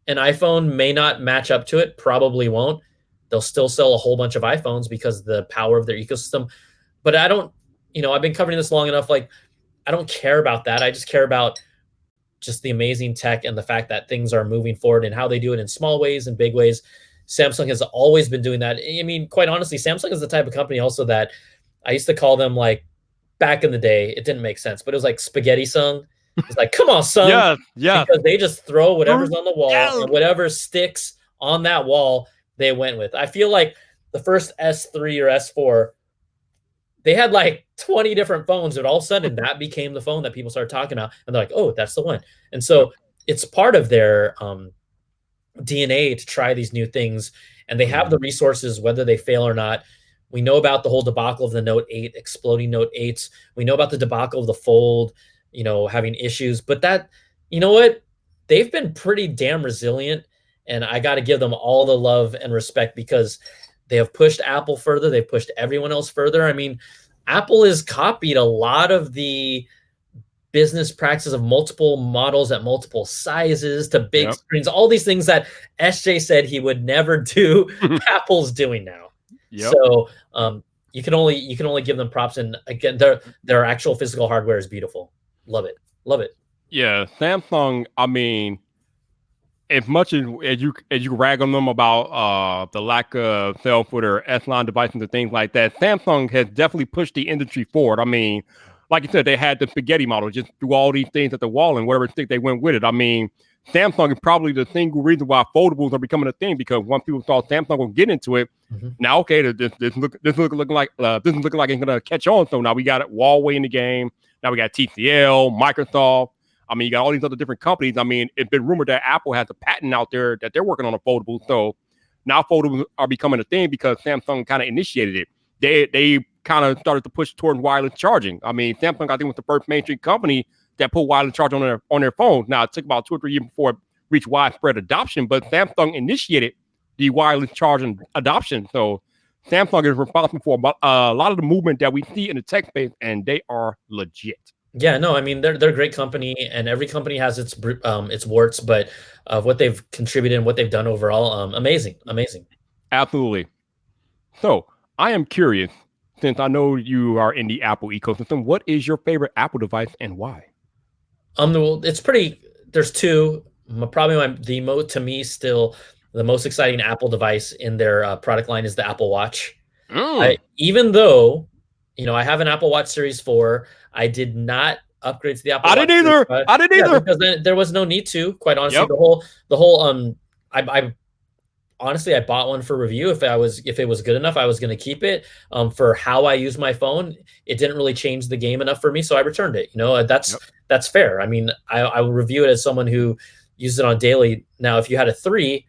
an iPhone may not match up to it, probably won't. They'll still sell a whole bunch of iPhones because of the power of their ecosystem. But I don't, I've been covering this long enough. Like, I don't care about that. I just care about just the amazing tech and the fact that things are moving forward and how they do it in small ways and big ways. Samsung has always been doing that. I mean, quite honestly, Samsung is the type of company also that I used to call them, like, back in the day, it didn't make sense, but it was like spaghetti sung. It's like, come on, son. Yeah. Because they just throw whatever's on the wall and whatever sticks on that wall, they went with. I feel like the first S3 or S4, they had like 20 different phones, and all of a sudden that became the phone that people started talking about, and they're like, oh, that's the one. And Yep. so it's part of their DNA to try these new things, and they have the resources whether they fail or not. We know about the whole debacle of the Note 8, exploding Note 8s. We know about the debacle of the Fold, having issues. But that, you know what? They've been pretty damn resilient, and I got to give them all the love and respect because they have pushed Apple further. They've pushed everyone else further. I mean, Apple has copied a lot of the business practices of multiple models at multiple sizes to big screens, all these things that SJ said he would never do. Apple's doing now. So you can only give them props. And again, their actual physical hardware is beautiful. Love it. Yeah, Samsung, I mean, as much as you rag on them about the lack of sales for their S-line devices and things like that, Samsung has definitely pushed the industry forward. I mean, like you said, they had the spaghetti model, just threw all these things at the wall and whatever stick they went with it. I mean, Samsung is probably the single reason why foldables are becoming a thing, because once people saw Samsung will get into it, now okay, this is looking like it's gonna catch on. So now we got Huawei in the game. Now we got TCL, Microsoft. I mean, you got all these other different companies. I mean, it's been rumored that Apple has a patent out there that they're working on a foldable. So now foldables are becoming a thing because Samsung kind of initiated it. They kind of started to push towards wireless charging. I mean, Samsung, I think, was the first mainstream company that put wireless charging on their phones. Now, it took about 2 or 3 years before it reached widespread adoption, but Samsung initiated the wireless charging adoption. So Samsung is responsible for a lot of the movement that we see in the tech space, and they are legit. Yeah, no, I mean they're a great company, and every company has its warts, but what they've contributed and what they've done overall, amazing. Absolutely. So I am curious, since I know you are in the Apple ecosystem, what is your favorite Apple device and why? It's pretty. There's two. Probably to me still the most exciting Apple device in their product line is the Apple Watch. Even though, I have an Apple Watch Series 4. I did not upgrade to the Apple Watch. I didn't either. Because there was no need to. Quite honestly, the whole I honestly I bought one for review. If it was good enough, I was going to keep it. For how I use my phone, it didn't really change the game enough for me, so I returned it. That's fair. I mean, I will review it as someone who uses it on daily. Now, if you had a 3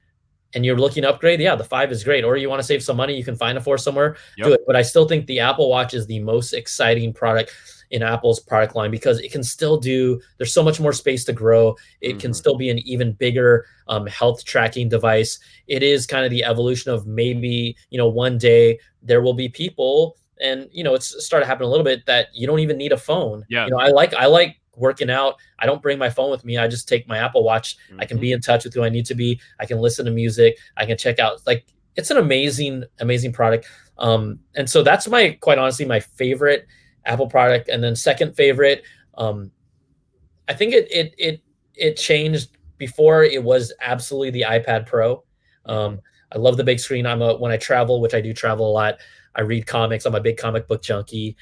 and you're looking to upgrade, the 5 is great. Or you want to save some money, you can find a 4 somewhere, do it. But I still think the Apple Watch is the most exciting product in Apple's product line because it can still there's so much more space to grow. It can still be an even bigger health tracking device. It is kind of the evolution of maybe, one day there will be people, and, it's started happening a little bit that you don't even need a phone. Yeah. I like working out. I don't bring my phone with me. I just take my Apple Watch. I can be in touch with who I need to be. I can listen to music. I can check out. Like, it's an amazing product. And so that's quite honestly, my favorite Apple product. And then second favorite, I think it changed. Before it was absolutely the iPad Pro. I love the big screen. When I travel, which I do travel a lot, I read comics. I'm a big comic book junkie.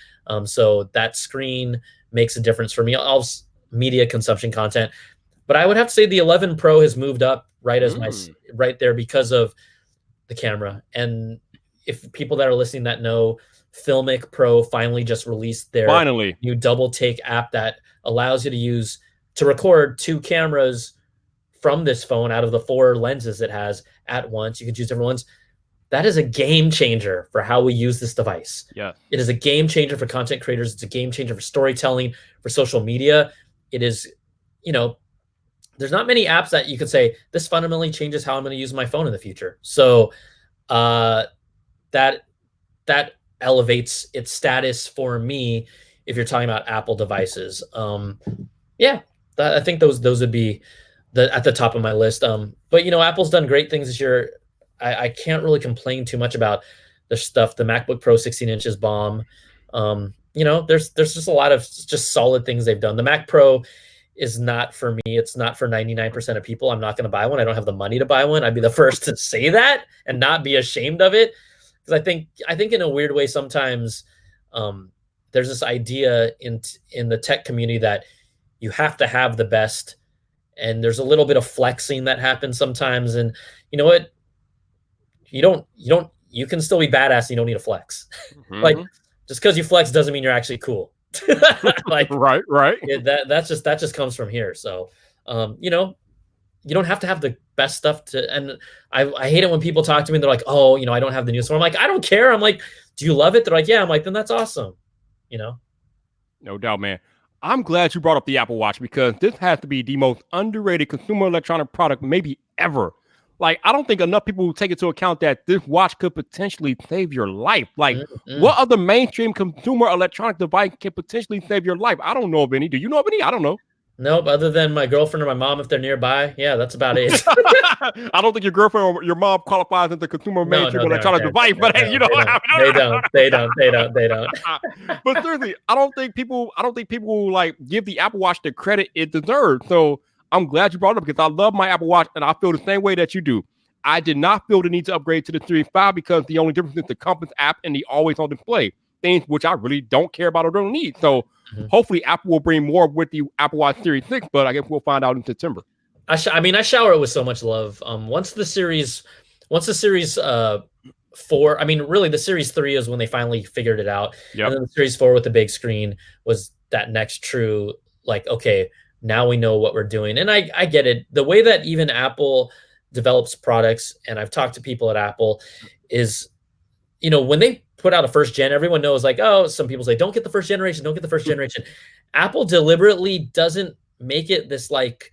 So that screen makes a difference for me. All media consumption content. But I would have to say the 11 Pro has moved up right there because of the camera. And if people that are listening that know, Filmic Pro finally just released their new double take app that allows you to record 2 cameras from this phone out of the 4 lenses it has at once. You can choose different ones. That is a game changer for how we use this device. Yeah. It is a game changer for content creators. It's a game changer for storytelling, for social media. It is, there's not many apps that you could say, this fundamentally changes how I'm going to use my phone in the future. So that elevates its status for me if you're talking about Apple devices. I think those would be at the top of my list. But Apple's done great things this year. I can't really complain too much about their stuff. The MacBook Pro 16 inches bomb. There's just a lot of just solid things they've done. The Mac Pro is not for me. It's not for 99% of people. I'm not going to buy one. I don't have the money to buy one. I'd be the first to say that and not be ashamed of it. Because I think in a weird way, sometimes there's this idea in the tech community that you have to have the best, and there's a little bit of flexing that happens sometimes. And you know what? You can still be badass. You don't need to flex. Like Just because you flex doesn't mean you're actually cool. Like right. that just comes from here. So, you know, you don't have to have the best stuff to. And I hate it when people talk to me and they're like, oh, you know, I don't have the newest one. I'm like, I don't care. I'm like, do you love it? They're like, yeah. I'm like, then that's awesome. You know. No doubt, man. I'm glad you brought up the Apple Watch because this has to be the most underrated consumer electronic product maybe ever. Like, I don't think enough people take into account that this watch could potentially save your life. Like, what other mainstream consumer electronic device can potentially save your life? I don't know of any. Do you know of any? I don't know. Nope. Other than my girlfriend or my mom, if they're nearby, yeah, that's about it. I don't think your girlfriend or your mom qualifies as a consumer mainstream electronic device, but hey, you know, they don't. But seriously, I don't think people like give the Apple Watch the credit it deserves. So I'm glad you brought it up because I love my Apple Watch and I feel the same way that you do. I did not feel the need to upgrade to the Series 5 because the only difference is the Compass app and the always on display, things which I really don't care about or don't need. So hopefully Apple will bring more with the Apple Watch Series 6, but I guess we'll find out in September. I mean, I shower it with so much love. Once the series 4, I mean, really the series 3 is when they finally figured it out. Yep. And then the series 4 with the big screen was that next true, like, okay, now we know what we're doing. And I get it. The way that even Apple develops products, and I've talked to people at Apple, is, you know, when they put out a first gen, everyone knows, like, oh, some people say, don't get the first generation, don't get the first generation. Apple deliberately doesn't make it this like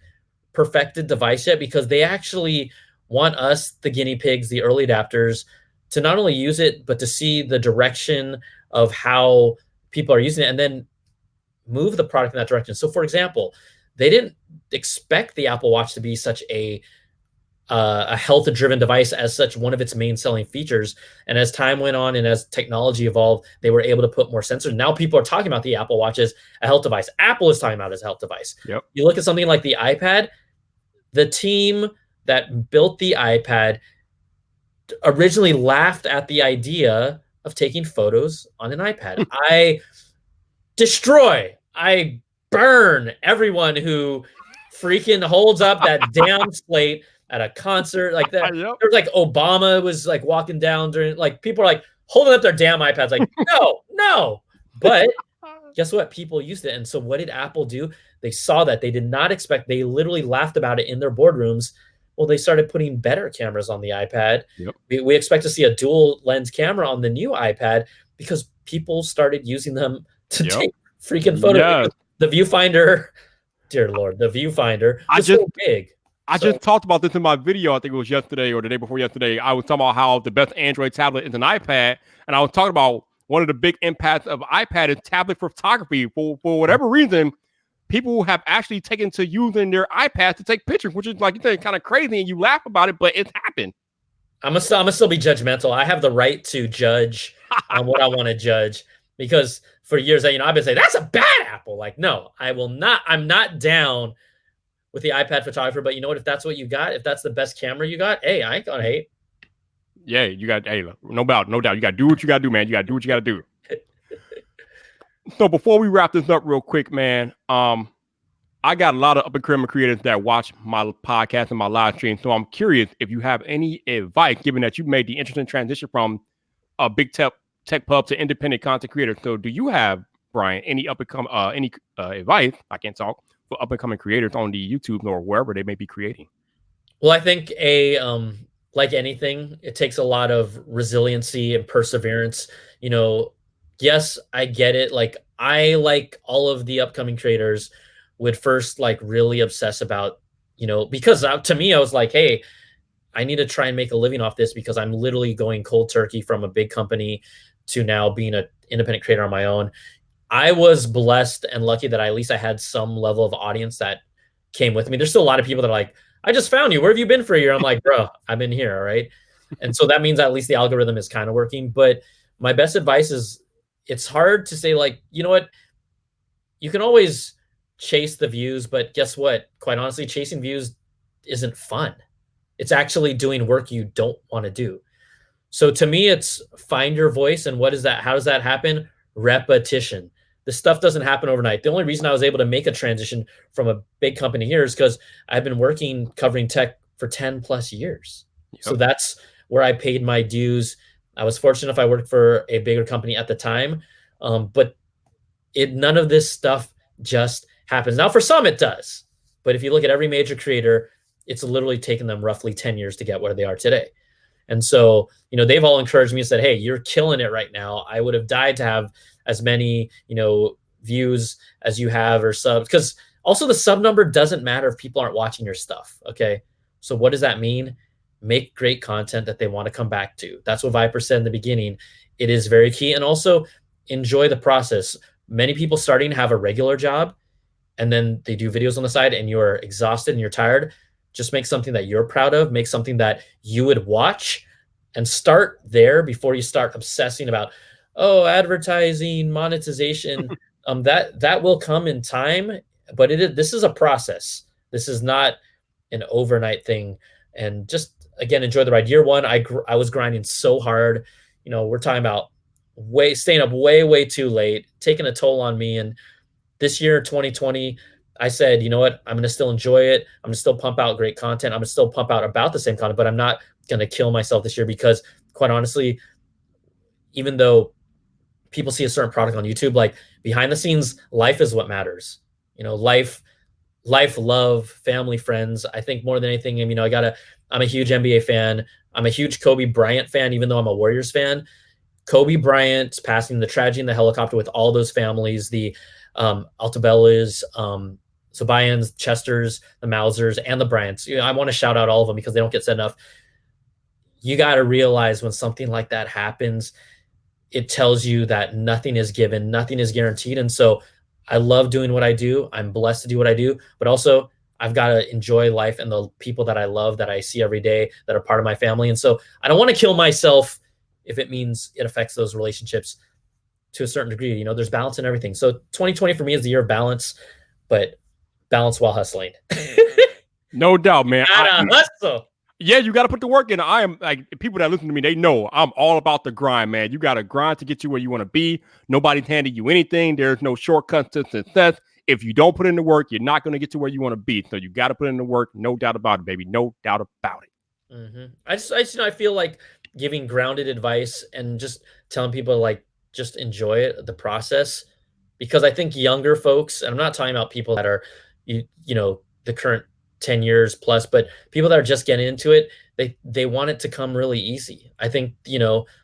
perfected device yet because they actually want us, the guinea pigs, the early adapters, to not only use it, but to see the direction of how people are using it and then move the product in that direction. So for example, they didn't expect the Apple Watch to be such a health-driven device as such one of its main selling features. And as time went on and as technology evolved, they were able to put more sensors. Now people are talking about the Apple Watch as a health device. Apple is talking about it as a health device. Yep. You look at something like the iPad, the team that built the iPad originally laughed at the idea of taking photos on an iPad. I burn everyone who freaking holds up that damn slate at a concert like that. Yep. There's like Obama was like walking down during, like, people are like holding up their damn iPads like, no. But guess what? People used it. And so what did Apple do? They saw that. They did not expect, they literally laughed about it in their boardrooms. Well, they started putting better cameras on the iPad. Yep. We expect to see a dual lens camera on the new iPad because people started using them to take freaking photos. Yeah. The viewfinder, dear Lord, the viewfinder is so big. I just talked about this in my video. I think it was yesterday or the day before yesterday. I was talking about how the best Android tablet is an iPad. And I was talking about one of the big impacts of iPad is tablet photography. For whatever reason, people have actually taken to using their iPads to take pictures, which is, like you said, kind of crazy. And you laugh about it, but it's happened. I'm gonna still be judgmental. I have the right to judge on what I want to judge because for years, you know, I've been saying that's a bad Apple. Like, no, I will not. I'm not down with the iPad photographer, but you know what? If that's what you got, if that's the best camera you got, hey, I ain't gonna hate. Yeah, you got, hey, no doubt. You got to do what you got to do, man. You got to do what you got to do. So before we wrap this up real quick, man, I got a lot of up-and-coming creators that watch my podcast and my live stream. So I'm curious if you have any advice, given that you made the interesting transition from a big tech pub to independent content creator. So do you have, Brian, any advice? I can't talk. For up-and-coming creators on the YouTube or wherever they may be creating? Well, I think like anything, it takes a lot of resiliency and perseverance. You know, yes, I get it. Like, I, like all of the upcoming creators, would first like really obsess about, you know, because to me, I was like, hey, I need to try and make a living off this because I'm literally going cold turkey from a big company to now being an independent creator on my own. I was blessed and lucky that at least I had some level of audience that came with me. There's still a lot of people that are like, I just found you. Where have you been for a year? I'm like, bro, I've been here. All right. And so that means at least the algorithm is kind of working. But my best advice is, it's hard to say, like, you know what? You can always chase the views, but guess what? Quite honestly, chasing views isn't fun. It's actually doing work you don't want to do. So to me, it's find your voice. And what is that? How does that happen? Repetition. This stuff doesn't happen overnight. The only reason I was able to make a transition from a big company here is because I've been working covering tech for 10 plus years. Yep. So that's where I paid my dues. I was fortunate if I worked for a bigger company at the time, But none of this stuff just happens. Now, for some, it does. But if you look at every major creator, it's literally taken them roughly 10 years to get where they are today. And so, they've all encouraged me and said, hey, you're killing it right now. I would have died to have as many, views as you have or subs. Because also the sub number doesn't matter if people aren't watching your stuff. Okay. So what does that mean? Make great content that they want to come back to. That's what Viper said in the beginning. It is very key. And also enjoy the process. Many people starting to have a regular job and then they do videos on the side and you're exhausted and you're tired. Just make something that you're proud of, make something that you would watch, and start there before you start obsessing about, advertising, monetization. That will come in time, but this is a process. This is not an overnight thing. And just, again, enjoy the ride. Year one, I was grinding so hard. We're talking about staying up way too late, taking a toll on me. And this year, 2020, I said, you know what? I'm going to still enjoy it. I'm going to still pump out great content. I'm going to still pump out about the same content, but I'm not going to kill myself this year because, quite honestly, even though people see a certain product on YouTube, like behind the scenes, life is what matters. Life, love, family, friends. I think more than anything, I'm a huge NBA fan. I'm a huge Kobe Bryant fan, even though I'm a Warriors fan. Kobe Bryant passing, the tragedy in the helicopter with all those families, the Altabellas, Sabayans, Chesters, the Mausers, and the Bryants. I want to shout out all of them because they don't get said enough. You got to realize when something like that happens, it tells you that nothing is given, nothing is guaranteed. And so I love doing what I do. I'm blessed to do what I do, but also I've got to enjoy life and the people that I love, that I see every day, that are part of my family. And so I don't want to kill myself if it means it affects those relationships to a certain degree. There's balance in everything. So 2020 for me is the year of balance, but balance while hustling. No doubt, man. Hustle. Yeah, you got to put the work in. I am like, people that listen to me, they know I'm all about the grind, man. You got to grind to get you where you want to be. Nobody's handing you anything. There's no shortcuts to success. If you don't put in the work, you're not going to get to where you want to be. So you got to put in the work. No doubt about it, baby. No doubt about it. Mm-hmm. I feel like giving grounded advice and just telling people like, just enjoy it, the process, because I think younger folks, and I'm not talking about people that are, the current 10 years plus, but people that are just getting into it, they want it to come really easy. I think,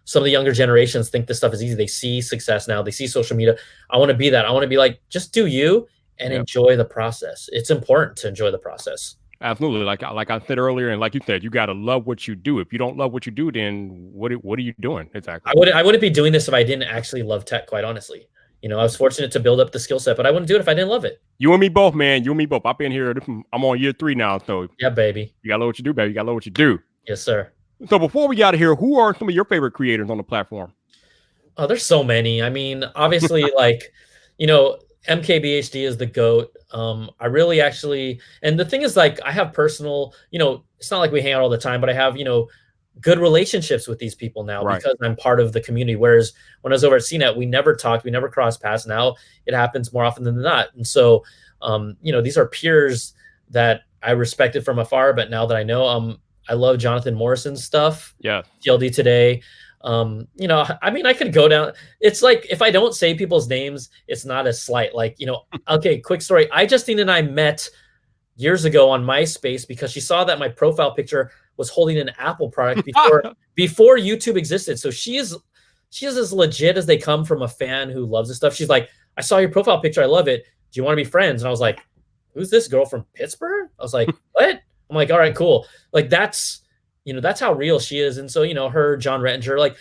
some of the younger generations think this stuff is easy. They see success now. They see social media. I want to be that. I want to be like, just do you and enjoy the process. It's important to enjoy the process. Absolutely. Like I said earlier, and like you said, you got to love what you do. If you don't love what you do, then what are you doing? Exactly. I wouldn't be doing this if I didn't actually love tech, quite honestly. I was fortunate to build up the skill set, but I wouldn't do it if I didn't love it. You and me both, man. You and me both. I've been here. I'm on year 3 now. So yeah, baby. You got to love what you do, baby. You got to love what you do. Yes, sir. So before we got here, who are some of your favorite creators on the platform? Oh, there's so many. I mean, obviously, like, MKBHD is the GOAT. I really actually, and the thing is, like, I have personal, it's not like we hang out all the time, but I have, good relationships with these people now because I'm part of the community. Whereas when I was over at CNET, we never talked, we never crossed paths. Now it happens more often than not. And so, these are peers that I respected from afar, but now that I know, I love Jonathan Morrison's stuff. Yeah. TLD today. I mean, I could go down. It's like, if I don't say people's names, it's not a slight, like, okay, quick story. Justine and I met years ago on MySpace because she saw that my profile picture was holding an Apple product before YouTube existed. So she is as legit as they come from a fan who loves this stuff. She's like, I saw your profile picture. I love it. Do you want to be friends? And I was like, who's this girl from Pittsburgh? I was like, what? I'm like, all right, cool. Like, that's how real she is. And so, her, John Rettinger, like,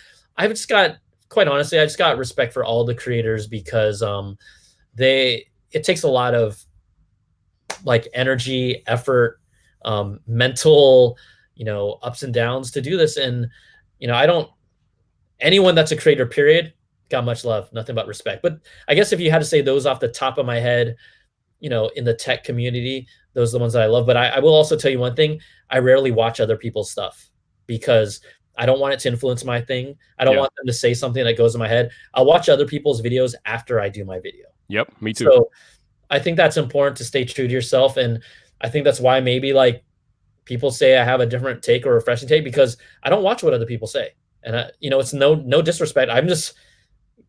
quite honestly, I just got respect for all the creators because it takes a lot of like energy, effort, mental, ups and downs to do this. And, anyone that's a creator, period, got much love, nothing but respect. But I guess if you had to say those off the top of my head, in the tech community, those are the ones that I love. But I will also tell you one thing. I rarely watch other people's stuff because I don't want it to influence my thing. I don't want them to say something that goes in my head. I'll watch other people's videos after I do my video. Yep, me too. So I think that's important to stay true to yourself. And I think that's why maybe like people say I have a different take or refreshing take because I don't watch what other people say. And it's no disrespect. I'm just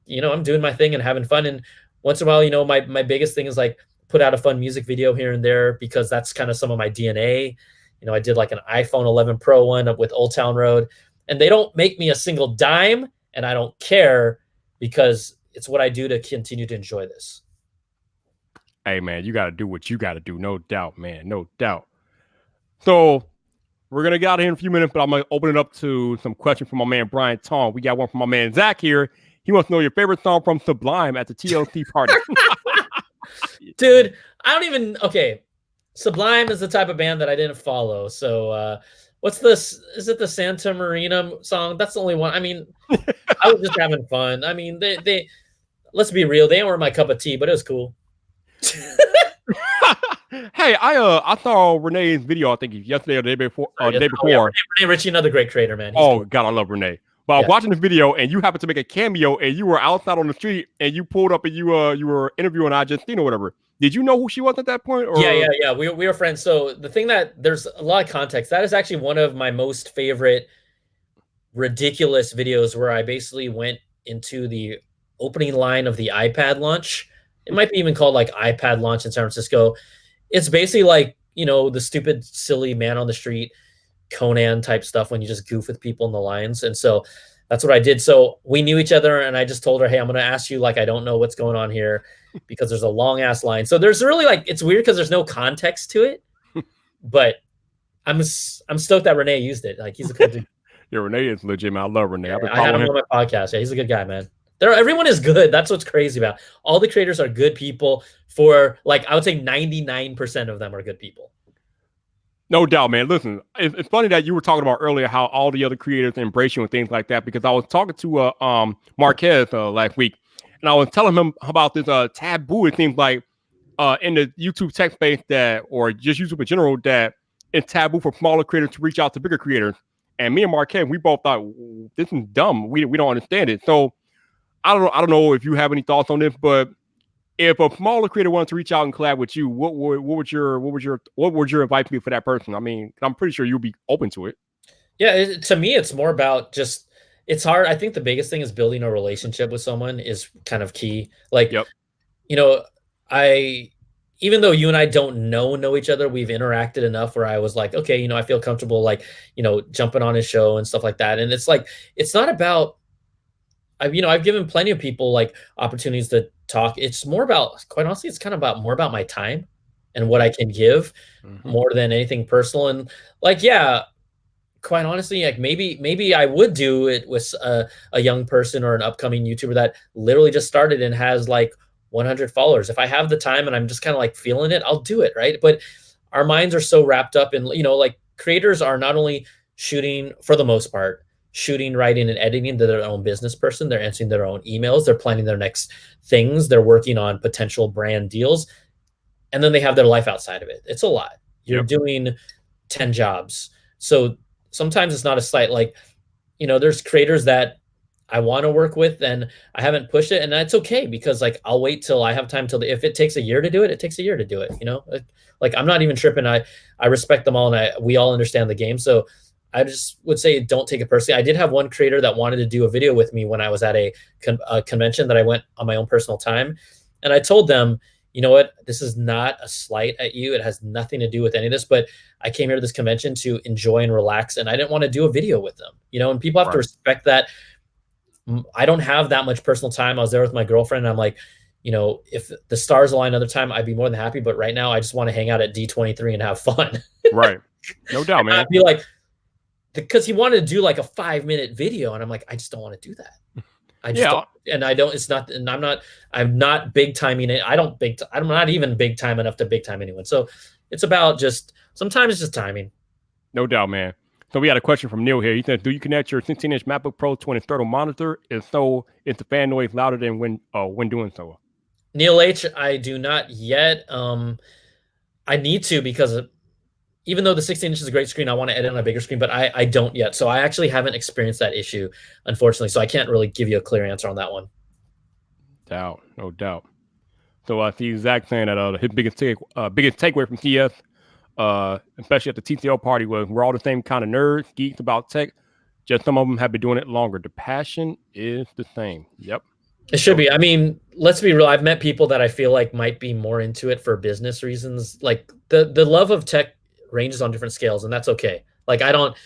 I'm doing my thing and having fun. And once in a while, my biggest thing is like put out a fun music video here and there, because that's kind of some of my DNA. I did like an iPhone 11 Pro one with Old Town Road, and they don't make me a single dime, and I don't care, because it's what I do to continue to enjoy this. Hey, man, you got to do what you got to do. No doubt, man. No doubt. So we're going to get out of here in a few minutes, but I'm going to open it up to some questions from my man, Brian Tong. We got one from my man, Zach here. He wants to know your favorite song from Sublime at the TLC party. Dude, I don't even... Okay, Sublime is the type of band that I didn't follow. So what's this? Is it the Santa Marina song? That's the only one. I mean, I was just having fun. I mean, they let's be real. They weren't my cup of tea, but it was cool. Hey, I saw Renee's video, I think yesterday or the day before. Day before. Yeah, Renee Ritchie, another great creator, man. He's cool. God, I love Renee. But I was watching the video, and you happened to make a cameo, and you were outside on the street, and you pulled up, and you were interviewing Argentina or whatever. Did you know who she was at that point? Or? Yeah. We were friends. So the thing that there's a lot of context. That is actually one of my most favorite ridiculous videos, where I basically went into the opening line of the iPad launch. It might be even called like iPad launch in San Francisco. It's basically like, the stupid, silly man on the street, Conan type stuff, when you just goof with people in the lines. And so that's what I did. So we knew each other, and I just told her, hey, I'm going to ask you, like, I don't know what's going on here, because there's a long ass line. So there's really, like, it's weird because there's no context to it, but I'm stoked that Renee used it. Like, he's a cool dude. Yeah, Renee is legit, man. I love Renee. Yeah, I had him on my podcast. Yeah, he's a good guy, man. Everyone is good. That's what's crazy about. All the creators are good people. For like, I would say 99% of them are good people. No doubt, man. Listen, it's funny that you were talking about earlier how all the other creators embrace you and things like that, because I was talking to Marquez last week, and I was telling him about this taboo. It seems like in the YouTube tech space or just YouTube in general, that it's taboo for smaller creators to reach out to bigger creators. And me and Marquez, we both thought, this is dumb. We don't understand it. So I don't know if you have any thoughts on this, but if a smaller creator wanted to reach out and collab with you, what would your advice be for that person? I mean, I'm pretty sure you'll be open to it. Yeah, to me, it's more about just, it's hard. I think the biggest thing is building a relationship with someone is kind of key. Like, even though you and I don't know each other, we've interacted enough where I was like, okay, I feel comfortable, like, jumping on his show and stuff like that. And it's like, it's not about, I've given plenty of people like opportunities to talk. It's more about, quite honestly, it's kind of more about my time and what I can give, more than anything personal. And like, yeah, quite honestly, like maybe I would do it with a young person or an upcoming YouTuber that literally just started and has like 100 followers. If I have the time and I'm just kind of like feeling it, I'll do it. Right. But our minds are so wrapped up in, like, creators are not only shooting, for the most part, shooting, writing, and editing to their own business person. They're answering their own emails. They're planning their next things. They're working on potential brand deals. And then they have their life outside of it. It's a lot. You're doing 10 jobs. So sometimes it's not a slight, like, there's creators that I want to work with and I haven't pushed it, and that's okay, because like, I'll wait till I have time, if it takes a year to do it, it takes a year to do it. Like, I'm not even tripping. I respect them all, and we all understand the game. So I just would say, don't take it personally. I did have one creator that wanted to do a video with me when I was at a convention that I went on my own personal time. And I told them, you know what, this is not a slight at you. It has nothing to do with any of this, but I came here to this convention to enjoy and relax, and I didn't want to do a video with them, and people have to respect that. I don't have that much personal time. I was there with my girlfriend, and I'm like, if the stars align another time, I'd be more than happy. But right now, I just want to hang out at D23 and have fun. Right. No doubt, man. I'd be like, because he wanted to do like a 5-minute video, and I'm like, I just don't want to do that. I just don't, and I don't. It's not, and I'm not big timing it. I'm not even big time enough to big time anyone. So it's about just, sometimes it's just timing. No doubt, man. So we had a question from Neil here. He says, do you connect your 16-inch MacBook Pro to an external monitor? If so, is the fan noise louder than when doing so? Neil H, I do not yet. I need to, because even though the 16 inch is a great screen, I want to edit on a bigger screen, but I don't yet. So I actually haven't experienced that issue, unfortunately. So I can't really give you a clear answer on that one. No doubt. So I see Zach saying that his biggest takeaway from CES, especially at the TCL party, was we're all the same kind of nerds, geeks about tech. Just some of them have been doing it longer. The passion is the same. Yep. It should be. I mean, let's be real. I've met people that I feel like might be more into it for business reasons. Like the love of tech ranges on different scales, and that's okay. Like I don't,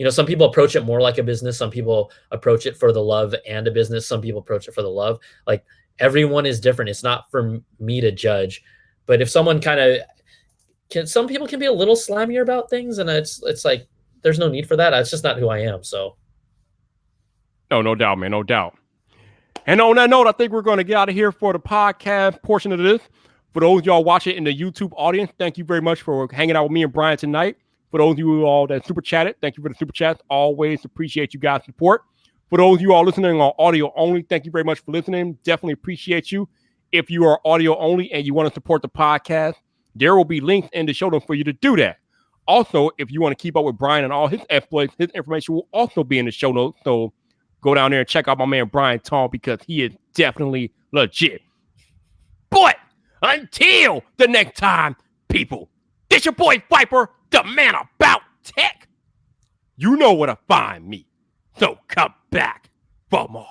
some people approach it more like a business. Some people approach it for the love and a business. Some people approach it for the love. Like everyone is different. It's not for me to judge. But if someone some people can be a little slimier about things, and it's like there's no need for that. That's just not who I am. So, no doubt, man, no doubt. And on that note, I think we're going to get out of here for the podcast portion of this. For those of y'all watching in the YouTube audience, thank you very much for hanging out with me and Brian tonight. For those of you all that super chatted, thank you for the super chats. Always appreciate you guys' support. For those of you all listening on audio only, thank you very much for listening. Definitely appreciate you. If you are audio only and you want to support the podcast, there will be links in the show notes for you to do that. Also, if you want to keep up with Brian and all his exploits, his information will also be in the show notes. So go down there and check out my man Brian Tong because he is definitely legit. But until the next time, people, this your boy Viper, the man about tech. You know where to find me. So come back for more.